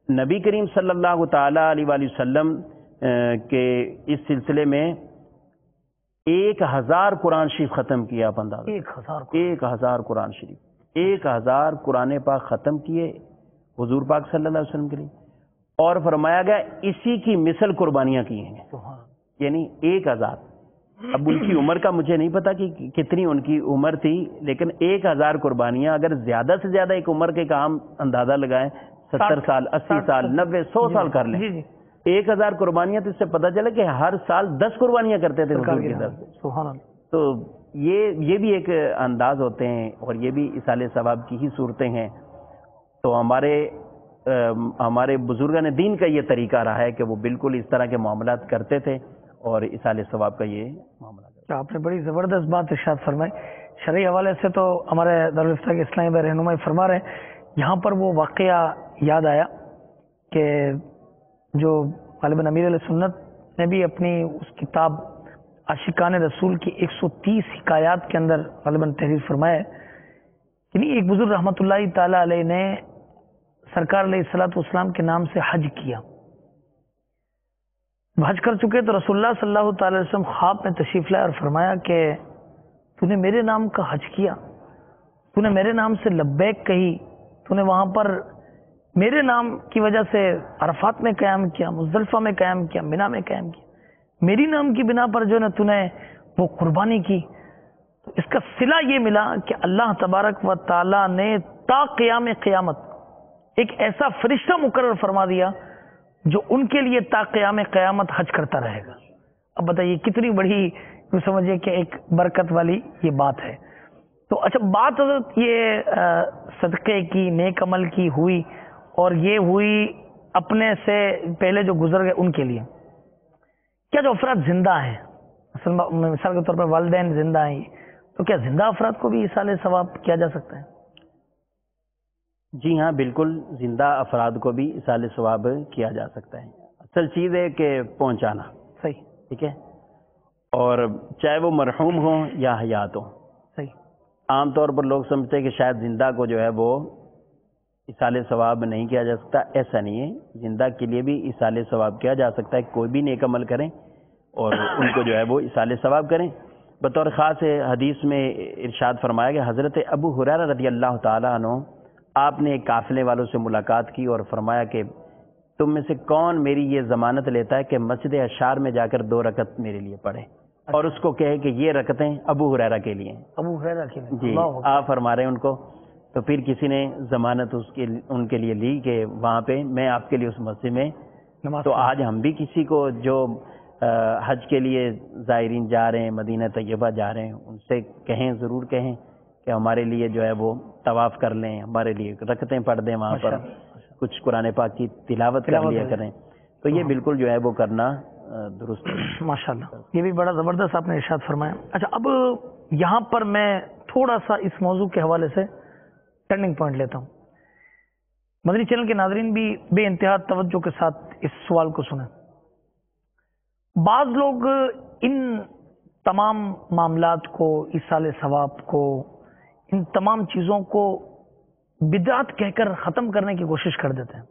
نبی کریم صلی اللہ تعالی علیہ وآلہ وسلم کے اس سلسلے میں 1000 قرآن شریف ختم کیا. آپ اندازہ 1000 قرآن شریف, 1000 قرآن پاک ختم کیے حضور پاک صلی اللہ علیہ وسلم کے لیے, اور فرمایا گیا اسی کی مثل قربانیاں کی ہیں, یعنی 1000. اب ان کی عمر کا مجھے نہیں پتا کہ کتنی ان کی عمر تھی, لیکن 1000 قربانیاں, اگر زیادہ سے زیادہ ایک عمر کے کام اندازہ لگائیں 70 سال 80 سال 90 100 سال کر لیں, 1000 قربانیاں, تو اس سے پتہ چلا کہ ہر سال 10 قربانیاں کرتے تھے حضور کی طرف سے. تو یہ بھی ایک انداز ہوتے ہیں اور یہ بھی ایصال ثواب کی ہی صورتیں ہیں. تو ہمارے بزرگان دین کا یہ طریقہ رہا ہے کہ وہ بالکل اس طرح کے معاملات کرتے تھے اور ایصال ثواب کا یہ معاملہ. آپ نے بڑی زبردست بات ارشاد فرمائی. شرعی حوالے سے تو ہمارے دارالفتہ کے اسلامی بھائی رہنمائی فرما رہے ہیں. یہاں پر وہ واقعہ یاد آیا کہ جو غالباً امیر علیہ سنت نے بھی اپنی اس کتاب عاشقان رسول کی 130 حکایات کے اندر غالباً تحریر فرمایا ہے. یعنی ایک بزرگ رحمۃ اللہ تعالی علیہ نے سرکار علیہ الصلوۃ والسلام کے نام سے حج کیا. حج کر چکے تو رسول اللہ صلی اللہ تعالی علیہ وسلم خواب میں تشریف لائے اور فرمایا کہ تو نے میرے نام کا حج کیا, تو نے میرے نام سے لبیک کہی, تو نے وہاں پر میرے نام کی وجہ سے عرفات میں قیام کیا, مزدلفہ میں قیام کیا, مینا میں قیام کیا, میری نام کی بنا پر جو ہے تو نے وہ قربانی کی. تو اس کا صلہ یہ ملا کہ اللہ تبارک و تعالی نے تا قیام قیامت ایک ایسا فرشتہ مقرر فرما دیا جو ان کے لیے تا قیام قیامت حج کرتا رہے گا. اب بتائیے کتنی بڑی سمجھیے کہ ایک برکت والی یہ بات ہے. تو اچھا بات حضرت یہ صدقے کی, نیک عمل کی ہوئی, اور یہ ہوئی اپنے سے پہلے جو گزر گئے ان کے لیے. کیا جو افراد زندہ ہیں, مثال کے طور پر والدین زندہ ہیں, تو کیا زندہ افراد کو بھی ایصال ثواب کیا جا سکتا ہے؟ جی ہاں, بالکل زندہ افراد کو بھی ایصال ثواب کیا جا سکتا ہے. اصل چیز ہے کہ پہنچانا. صحیح. ٹھیک ہے, اور چاہے وہ مرحوم ہوں یا حیات ہوں. صحیح. عام طور پر لوگ سمجھتے ہیں کہ شاید زندہ کو جو ہے وہ ایصال ثواب نہیں کیا جا سکتا. ایسا نہیں ہے, زندہ کے لیے بھی ایصال ثواب کیا جا سکتا ہے. کوئی بھی نیک عمل کریں اور ان کو جو ہے وہ ایصال ثواب کریں. بطور خاص حدیث میں ارشاد فرمایا کہ حضرت ابو ہریرہ رضی اللہ تعالیٰ عنہ آپ نے ایک قافلے والوں سے ملاقات کی اور فرمایا کہ تم میں سے کون میری یہ ضمانت لیتا ہے کہ مسجد اشعار میں جا کر 2 رکعت میرے لیے پڑھے، اور اس کو کہے کہ یہ رکعتیں ابو ہریرہ کے لیے ہیں۔ ابو ہریرہ کے لیے، جی اللہ اکبر۔ آپ فرما رہے ہیں ان کو، تو پھر کسی نے ضمانت ان کے لیے لی کہ وہاں پہ میں آپ کے لیے اس مسجد میں، نماز تو آج ہم بھی کسی کو جو حج کے لیے زائرین جا رہے ہیں، مدینہ طیبہ جا رہے ہیں، ان سے کہیں، ضرور کہیں کہ ہمارے لیے جو ہے وہ طواف کر لیں، ہمارے لیے رکعتیں پڑھ دیں، وہاں پر کچھ قرآن پاک کی تلاوت کر لیا کریں، تو یہ بالکل جو ہے وہ کرنا درست ہے۔ ماشاء اللہ، یہ بھی بڑا زبردست آپ نے ارشاد فرمایا۔ اچھا، اب یہاں پر میں تھوڑا سا اس موضوع کے حوالے سے ٹرننگ پوائنٹ لیتا ہوں۔ مدنی چینل کے ناظرین بھی بے انتہا توجہ کے ساتھ اس سوال کو سنیں۔ بعض لوگ ان تمام معاملات کو، ایصال ثواب کو، ان تمام چیزوں کو بدعت کہہ کر ختم کرنے کی کوشش کر دیتے ہیں،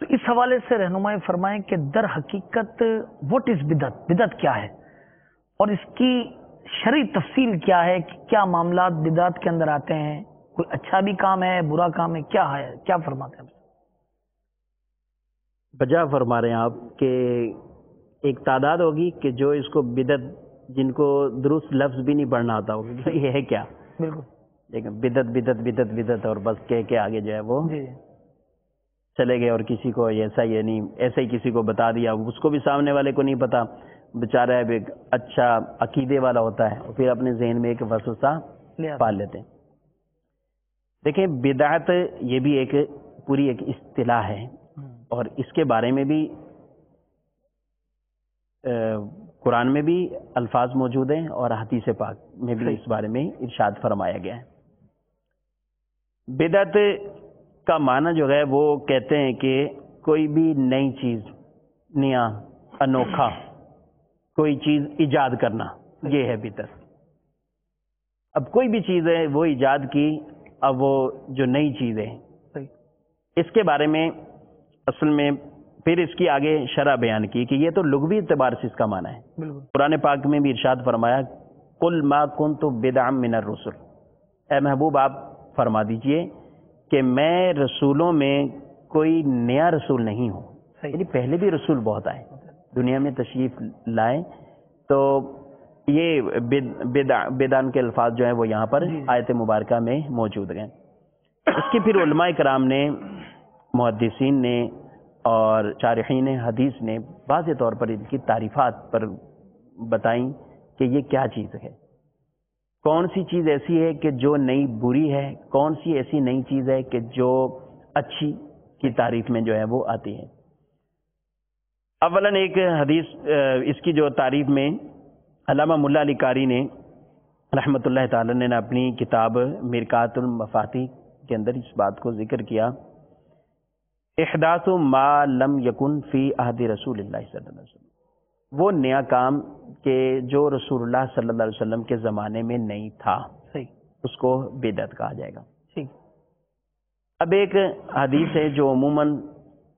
تو اس حوالے سے رہنمائی فرمائیں کہ در حقیقت واٹ از بدعت، بدعت کیا ہے، اور اس کی شرعی تفصیل کیا ہے، کہ کیا معاملات بدعت کے اندر آتے ہیں، کوئی اچھا بھی کام ہے، برا کام ہے، کیا ہے، کیا فرماتے ہیں؟ بجا فرما رہے ہیں آپ کہ ایک تعداد ہوگی کہ جو اس کو بدعت، جن کو درست لفظ بھی نہیں پڑھنا آتا ہوگا کہ یہ ہے کیا، بالکل، لیکن بدعت بدعت بدعت بدعت اور بس کہہ کے آگے جو ہے وہ جی چلے گئے، اور کسی کو ایسا یہ نہیں، ایسا ہی کسی کو بتا دیا، اس کو بھی سامنے والے کو نہیں پتا، بیچارہ ایک اچھا عقیدے والا ہوتا ہے اور پھر اپنے ذہن میں ایک وسوسہ پال لیتے ہیں۔ دیکھیں، بدعت یہ بھی ایک پوری ایک اصطلاح ہے، اور اس کے بارے میں بھی قرآن میں بھی الفاظ موجود ہیں اور حدیث پاک میں بھی اس بارے میں ارشاد فرمایا گیا ہے۔ بدعت کا معنی جو ہے وہ کہتے ہیں کہ کوئی بھی نئی چیز، نیا، انوکھا کوئی چیز ایجاد کرنا، یہ ہے بدعت۔ اب کوئی بھی چیز ہے وہ ایجاد کی، اب وہ جو نئی چیز ہے اس کے بارے میں اصل میں پھر اس کی آگے شرح بیان کی کہ یہ تو لغوی اعتبار سے اس کا معنی ہے۔ قرآن پاک میں بھی ارشاد فرمایا قل ما کنت بدعا من الرسل، اے محبوب آپ فرما دیجئے کہ میں رسولوں میں کوئی نیا رسول نہیں ہوں، یعنی پہلے بھی رسول بہت آئے، دنیا میں تشریف لائے، تو یہ بدعن کے الفاظ جو ہیں وہ یہاں پر آیت مبارکہ میں موجود ہیں۔ اس کی پھر علماء کرام نے، محدثین نے اور شارحین حدیث نے واضح طور پر ان کی تعریفات پر بتائیں کہ یہ کیا چیز ہے، کون سی چیز ایسی ہے کہ جو نئی بری ہے، کون سی ایسی نئی چیز ہے کہ جو اچھی کی تعریف میں جو ہے وہ آتی ہے۔ اولاً ایک حدیث، اس کی جو تعریف میں علامہ ملا علی قاری نے رحمۃ اللہ تعالی نے اپنی کتاب مرکات المفاتیح کے اندر اس بات کو ذکر کیا، احداث ما لم یکن فی عہد رسول اللہ صلی اللہ علیہ وسلم، وہ نیا کام کہ جو رسول اللہ صلی اللہ علیہ وسلم کے زمانے میں نہیں تھا، اس کو بدعت کہا جائے گا۔ اب ایک حدیث ہے جو عموماً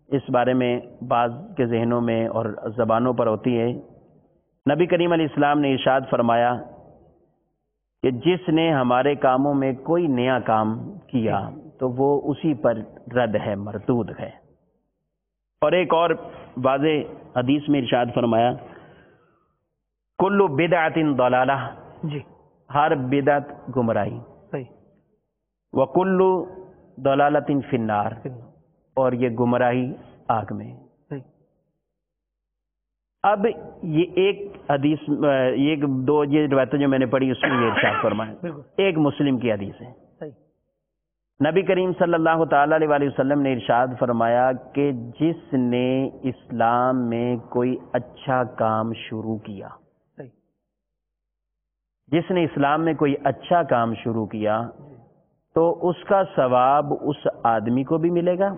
اس بارے میں بعض کے ذہنوں میں اور زبانوں پر ہوتی ہے۔ نبی کریم علیہ السلام نے ارشاد فرمایا کہ جس نے ہمارے کاموں میں کوئی نیا کام کیا تو وہ اسی پر رد ہے، مردود ہے۔ اور ایک اور واضح حدیث میں ارشاد فرمایا کل بدعت ضلالہ، ہر بدعت گمراہی، وکل ضلالۃ فی النار، اور یہ گمراہی آگ میں۔ اب یہ ایک حدیث، یہ دو یہ روایتیں جو میں نے پڑھی اس میں یہ ارشاد فرمایا، ایک مسلم کی حدیث ہے۔ نبی کریم صلی اللہ تعالی علیہ وآلہ وسلم نے ارشاد فرمایا کہ جس نے اسلام میں کوئی اچھا کام شروع کیا، جس نے اسلام میں کوئی اچھا کام شروع کیا تو اس کا ثواب اس آدمی کو بھی ملے گا،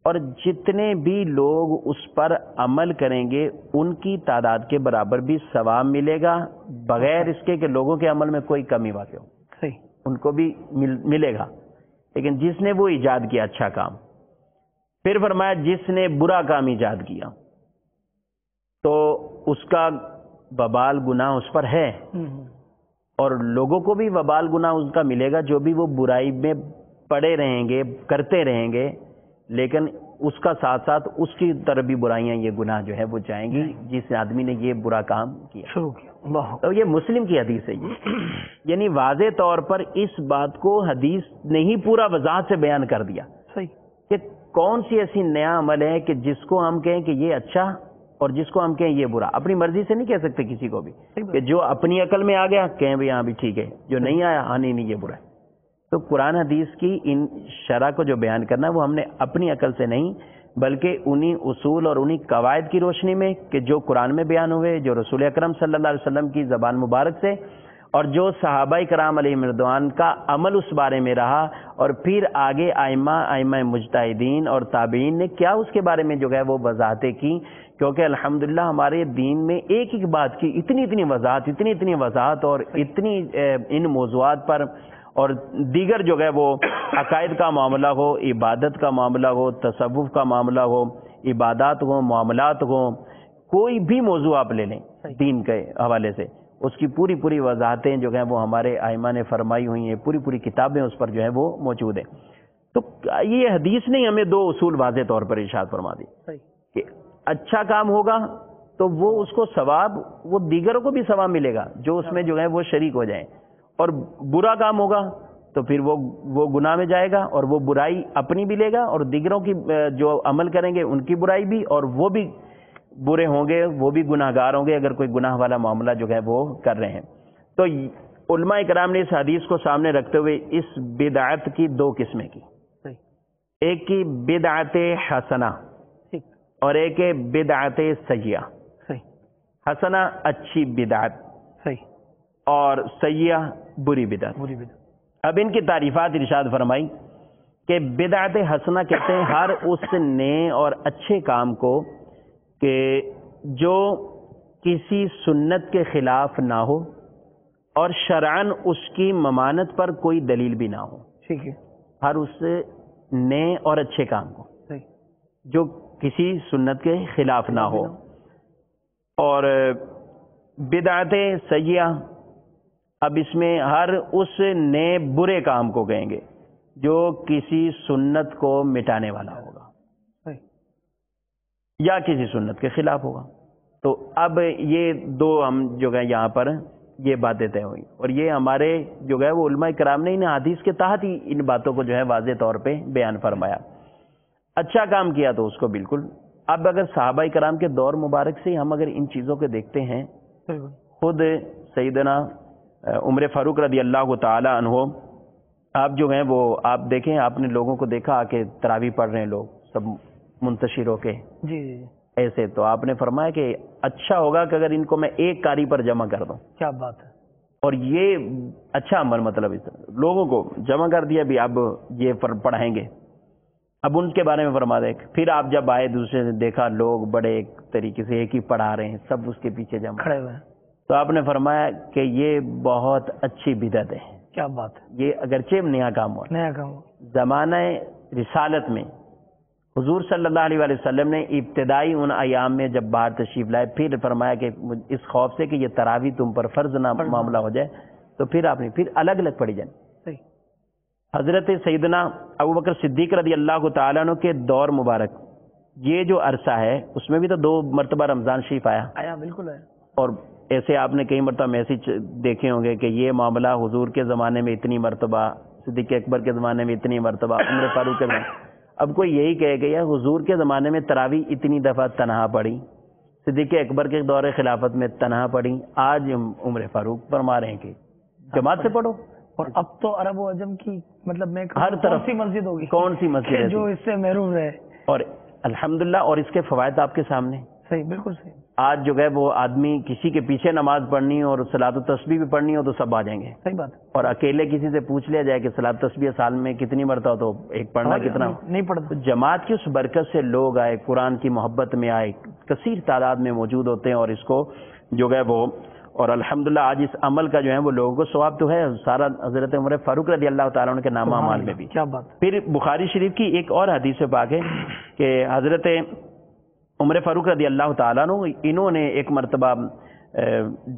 اور جتنے بھی لوگ اس پر عمل کریں گے ان کی تعداد کے برابر بھی ثواب ملے گا، بغیر اس کے کہ لوگوں کے عمل میں کوئی کمی واقع ہو، ان کو بھی ملے گا۔ لیکن جس نے وہ ایجاد کیا اچھا کام، پھر فرمایا جس نے برا کام ایجاد کیا تو اس کا وبال گناہ اس پر ہے، اور لوگوں کو بھی وبال گناہ اس کا ملے گا جو بھی وہ برائی میں پڑے رہیں گے، کرتے رہیں گے، لیکن اس کا ساتھ ساتھ اس کی طرف بھی برائیاں، یہ گناہ جو ہے وہ جائیں گی جس آدمی نے یہ برا کام کیا شروع کیا۔ اللہ، تو یہ مسلم کی حدیث ہے یہ، یعنی واضح طور پر اس بات کو حدیث نے ہی پورا وضاحت سے بیان کر دیا صحیح کہ کون سی ایسی نیا عمل ہے کہ جس کو ہم کہیں کہ یہ اچھا اور جس کو ہم کہیں یہ برا۔ اپنی مرضی سے نہیں کہہ سکتے کسی کو بھی کہ جو اپنی عقل میں آ گیا کہیں بھی ہاں بھی ٹھیک ہے، جو نہیں آیا ہاں نہیں یہ برا ہے۔ تو قرآن حدیث کی ان شرح کو جو بیان کرنا ہے وہ ہم نے اپنی عقل سے نہیں بلکہ انہی اصول اور انہی قواعد کی روشنی میں کہ جو قرآن میں بیان ہوئے، جو رسول اکرم صلی اللہ علیہ وسلم کی زبان مبارک سے، اور جو صحابہ کرام علیہ رضوان کا عمل اس بارے میں رہا، اور پھر آگے ائمہ مجتہدین اور تابعین نے کیا اس کے بارے میں جو ہے وہ وضاحتیں کی، کیونکہ الحمدللہ ہمارے دین میں ایک ایک بات کی اتنی وضاحت اور اتنی ان موضوعات پر، اور دیگر جو ہے وہ عقائد کا معاملہ ہو، عبادت کا معاملہ ہو، تصوف کا معاملہ ہو، عبادات ہو، معاملات ہو، کوئی بھی موضوع آپ لے لیں دین کے حوالے سے، اس کی پوری وضاحتیں جو ہیں وہ ہمارے ائمہ نے فرمائی ہوئی ہیں، پوری کتابیں اس پر جو ہیں وہ موجود ہیں۔ تو یہ حدیث نے ہمیں دو اصول واضح طور پر ارشاد فرما دی کہ اچھا کام ہوگا تو وہ اس کو ثواب، وہ دیگروں کو بھی ثواب ملے گا جو اس میں جو ہے وہ شریک ہو جائیں، اور برا کام ہوگا تو پھر وہ گناہ میں جائے گا، اور وہ برائی اپنی بھی لے گا اور دیگروں کی جو عمل کریں گے ان کی برائی بھی، اور وہ بھی برے ہوں گے، وہ بھی گناہ گار ہوں گے اگر کوئی گناہ والا معاملہ جو ہے وہ کر رہے ہیں۔ تو علماء کرام نے اس حدیث کو سامنے رکھتے ہوئے اس بدعت کی دو قسمیں کی، ایک کی بدعت حسنہ اور ایک بدعت سیئہ۔ حسنہ اچھی بدعت اور سیئہ بری بدعت۔ اب ان کی تعریفات ارشاد فرمائی کہ بدعت حسنہ کہتے ہیں ہر اس نئے اور اچھے کام کو کہ جو کسی سنت کے خلاف نہ ہو اور شرعاً اس کی ممانت پر کوئی دلیل بھی نہ ہو۔ ٹھیک ہے، ہر اس نئے اور اچھے کام کو جو کسی سنت کے خلاف نہ ہو۔ اور بدعت سیئہ، اب اس میں ہر اس نئے برے کام کو کہیں گے جو کسی سنت کو مٹانے والا ہوگا یا کسی سنت کے خلاف ہوگا۔ تو اب یہ دو ہم جو ہے یہاں پر یہ باتیں طے ہوئی، اور یہ ہمارے جو ہے وہ علماء کرام نے ان حدیث کے تحت ہی ان باتوں کو جو ہے واضح طور پہ بیان فرمایا۔ اچھا کام کیا تو اس کو بالکل۔ اب اگر صحابہ کرام کے دور مبارک سے ہم اگر ان چیزوں کو دیکھتے ہیں، خود سیدنا عمر فاروق رضی اللہ تعالی عنہ، آپ جو ہیں وہ آپ دیکھیں، آپ نے لوگوں کو دیکھا کہ تراویح پڑھ رہے ہیں لوگ سب منتشر ہو کے جی ایسے، تو آپ نے فرمایا کہ اچھا ہوگا کہ اگر ان کو میں ایک قاری پر جمع کر دوں۔ کیا بات ہے! اور یہ اچھا عمل، مطلب اس لوگوں کو جمع کر دیا، بھی اب یہ پڑھائیں گے، اب ان کے بارے میں فرما دے۔ پھر آپ جب آئے دوسرے سے دیکھا لوگ بڑے ایک طریقے سے ایک ہی پڑھا رہے ہیں، سب اس کے پیچھے جمع کھڑے ہوئے ہیں، تو آپ نے فرمایا کہ یہ بہت اچھی بدعت ہے۔ کیا بات ہے! یہ اگرچہ نیا کام ہوا، نیا کام زمانہ رسالت میں حضور صلی اللہ علیہ وآلہ وسلم نے ابتدائی ان ایام میں جب باہر تشریف لائے، پھر فرمایا کہ اس خوف سے کہ یہ تراویح تم پر فرض نہ معاملہ ہو جائے، تو پھر آپ نے پھر الگ الگ پڑھی جائیں۔ حضرت سیدنا ابوبکر صدیق رضی اللہ تعالیٰ عنہ کے دور مبارک، یہ جو عرصہ ہے اس میں بھی تو 2 مرتبہ رمضان شریف آیا، بالکل ہے۔ اور ایسے آپ نے کئی مرتبہ میسج دیکھے ہوں گے کہ یہ معاملہ حضور کے زمانے میں اتنی مرتبہ، صدیق اکبر کے زمانے میں اتنی مرتبہ، عمر فاروق کے زمانے۔ اب کوئی یہی کہے کہ یہ حضور کے زمانے میں تراویح اتنی دفعہ تنہا پڑھی، صدیق اکبر کے دور خلافت میں تنہا پڑھی، آج عمر فاروق فرما رہے ہیں کہ جماعت سے پڑھو۔ اور اب تو عرب و عجم کی مطلب میں ہر طرف کون سی مسجد ہوگی، کون سی مسجد ہے جو اس سے محروم رہے، اور الحمدللہ، اور اس کے فوائد آپ کے سامنے۔ صحیح، بالکل صحیح۔ آج جو ہے وہ آدمی کسی کے پیچھے نماز پڑھنی اور صلاۃ و تسبیح بھی پڑھنی ہو تو سب آ جائیں گے، صحیح بات ہے۔ اور اکیلے کسی سے پوچھ لیا جائے کہ صلاۃ تسبیح سال میں کتنی مرتبہ، تو ایک پڑھنا کتنا نہیں پڑھتا۔ تو جماعت کی اس برکت سے لوگ آئے، قرآن کی محبت میں آئے، کثیر تعداد میں موجود ہوتے ہیں، اور اس کو جو ہے وہ، اور الحمدللہ آج اس عمل کا جو ہے وہ لوگوں کو ثواب تو ہے سارا حضرت عمر فاروق رضی اللہ تعالیٰ عنہ کے نامہ اعمال میں بھی۔ کیا بات! پھر بخاری شریف کی ایک اور حدیث پاک ہے کہ حضرت عمر فاروق رضی اللہ تعالیٰ عنہ، انہوں نے ایک مرتبہ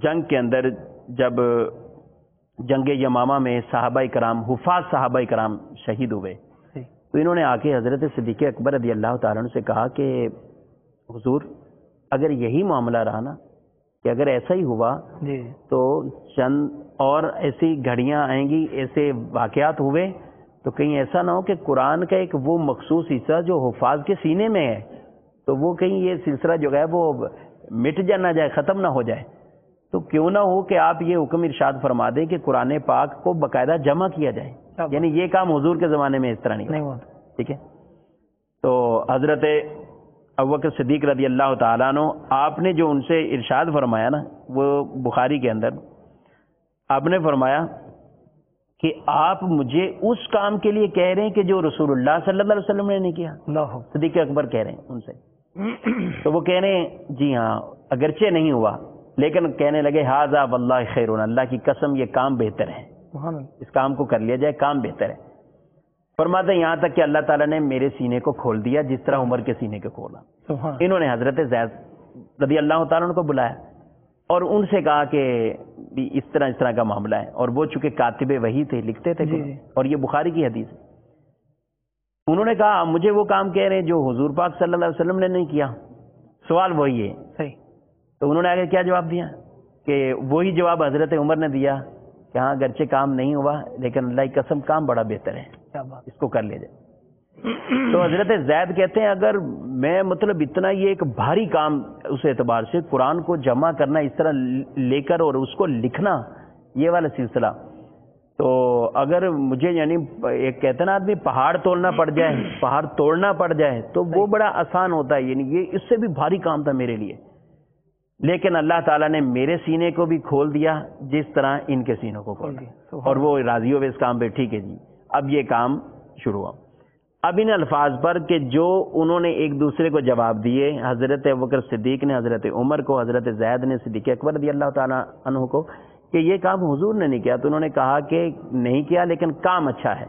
جنگ کے اندر جب جنگ یمامہ میں صحابہ کرام حفاظ صحابہ کرام شہید ہوئے تو انہوں نے آ کے حضرت صدیق اکبر رضی اللہ تعالیٰ عنہ سے کہا کہ حضور اگر یہی معاملہ رہا نا کہ اگر ایسا ہی ہوا تو چند اور ایسی گھڑیاں آئیں گی، ایسے واقعات ہوئے تو کہیں ایسا نہ ہو کہ قرآن کا ایک وہ مخصوص حصہ جو حفاظ کے سینے میں ہے تو وہ کہیں یہ سلسلہ جو ہے وہ مٹ نہ جائے، ختم نہ ہو جائے. تو کیوں نہ ہو کہ آپ یہ حکم ارشاد فرما دیں کہ قرآن پاک کو باقاعدہ جمع کیا جائے. یعنی یہ کام حضور کے زمانے میں اس طرح نہیں ہوا. ٹھیک ہے. تو حضرت ابوبکر صدیق رضی اللہ تعالیٰ عنہ آپ نے جو ان سے ارشاد فرمایا نا وہ بخاری کے اندر آپ نے فرمایا کہ آپ مجھے اس کام کے لیے کہہ رہے ہیں کہ جو رسول اللہ صلی اللہ علیہ وسلم نے نہیں کیا. صدیق اکبر کہہ رہے ہیں ان سے. تو وہ کہہ رہے ہیں جی ہاں اگرچہ نہیں ہوا لیکن کہنے لگے ہاذا واللہ خیرون، اللہ کی قسم یہ کام بہتر ہے، اس کام کو کر لیا جائے، کام بہتر ہے. فرماتے ہیں یہاں تک کہ اللہ تعالیٰ نے میرے سینے کو کھول دیا جس طرح عمر کے سینے کو کھولا. انہوں نے حضرت زید رضی اللہ تعالیٰ عنہ کو بلایا اور ان سے کہا کہ اس طرح کا معاملہ ہے. اور وہ چونکہ کاتب وحی تھے، لکھتے تھے اور یہ بخاری کی حدیث ہے. انہوں نے کہا مجھے وہ کام کہہ رہے ہیں جو حضور پاک صلی اللہ علیہ وسلم نے نہیں کیا. سوال وہی ہے. تو انہوں نے آگے کیا جواب دیا کہ وہی جواب حضرت عمر نے دیا کہ ہاں اگرچہ کام نہیں ہوا لیکن اللہ کی قسم کام بڑا بہتر ہے، اس کو کر لیا جائے. تو حضرت زید کہتے ہیں اگر میں مطلب اتنا یہ ایک بھاری کام اس اعتبار سے قرآن کو جمع کرنا، اس طرح لے کر اور اس کو لکھنا، یہ والا سلسلہ، تو اگر مجھے یعنی ایک کہتے ہیں نا آدمی پہاڑ توڑنا پڑ جائے تو وہ بڑا آسان ہوتا ہے. یعنی یہ اس سے بھی بھاری کام تھا میرے لیے، لیکن اللہ تعالیٰ نے میرے سینے کو بھی کھول دیا جس طرح ان کے سینوں کو کھول دیا اور وہ راضی ہوئے اس کام پہ. ٹھیک ہے جی اب یہ کام شروع ہوا. اب ان الفاظ پر کہ جو انہوں نے ایک دوسرے کو جواب دیے، حضرت ابوبکر صدیق نے حضرت عمر کو، حضرت زید نے صدیق اکبر رضی اللہ تعالیٰ عنہ کو کہ یہ کام حضور نے نہیں کیا، تو انہوں نے کہا کہ نہیں کیا لیکن کام اچھا ہے.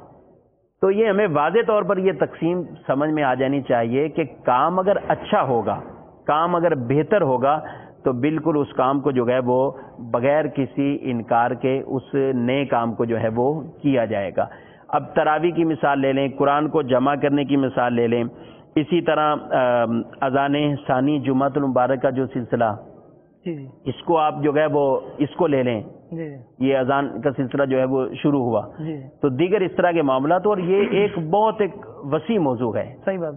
تو یہ ہمیں واضح طور پر یہ تقسیم سمجھ میں آ جانی چاہیے کہ کام اگر اچھا ہوگا، کام اگر بہتر ہوگا تو بالکل اس کام کو جو ہے وہ بغیر کسی انکار کے اس نئے کام کو جو ہے وہ کیا جائے گا. اب تراویح کی مثال لے لیں، قرآن کو جمع کرنے کی مثال لے لیں، اسی طرح اذان ثانی جمعۃ المبارک کا جو سلسلہ اس کو آپ جو ہے وہ اس کو لے لیں، یہ اذان کا سلسلہ جو ہے وہ شروع ہوا. تو دیگر اس طرح کے معاملات، اور یہ ایک بہت ایک وسیع موضوع ہے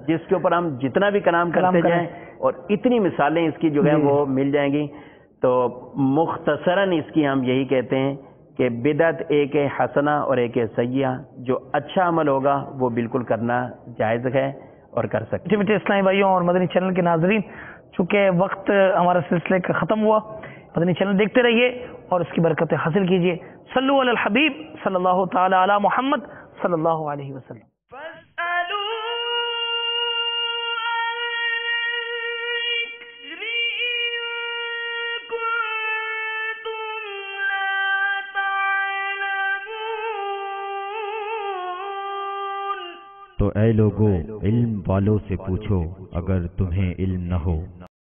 جس کے اوپر ہم جتنا بھی کلام کرتے جائیں اور اتنی مثالیں اس کی جو ہے وہ مل جائیں گی. تو مختصراً اس کی ہم یہی کہتے ہیں کہ بدعت ایک ہے حسنہ اور ایک ہے سیئہ. جو اچھا عمل ہوگا وہ بالکل کرنا جائز ہے اور کر سکتے ہیں. اسلامی بھائیوں اور مدنی چینل کے ناظرین، چونکہ وقت ہمارا سلسلے کا ختم ہوا، مدنی چینل دیکھتے رہیے اور اس کی برکتیں حاصل کیجیے. صلو علی الحبیب صلی اللہ تعالی علی محمد صلی اللہ علیہ وسلم. تو اے لوگو علم والوں سے پوچھو اگر تمہیں علم نہ ہو.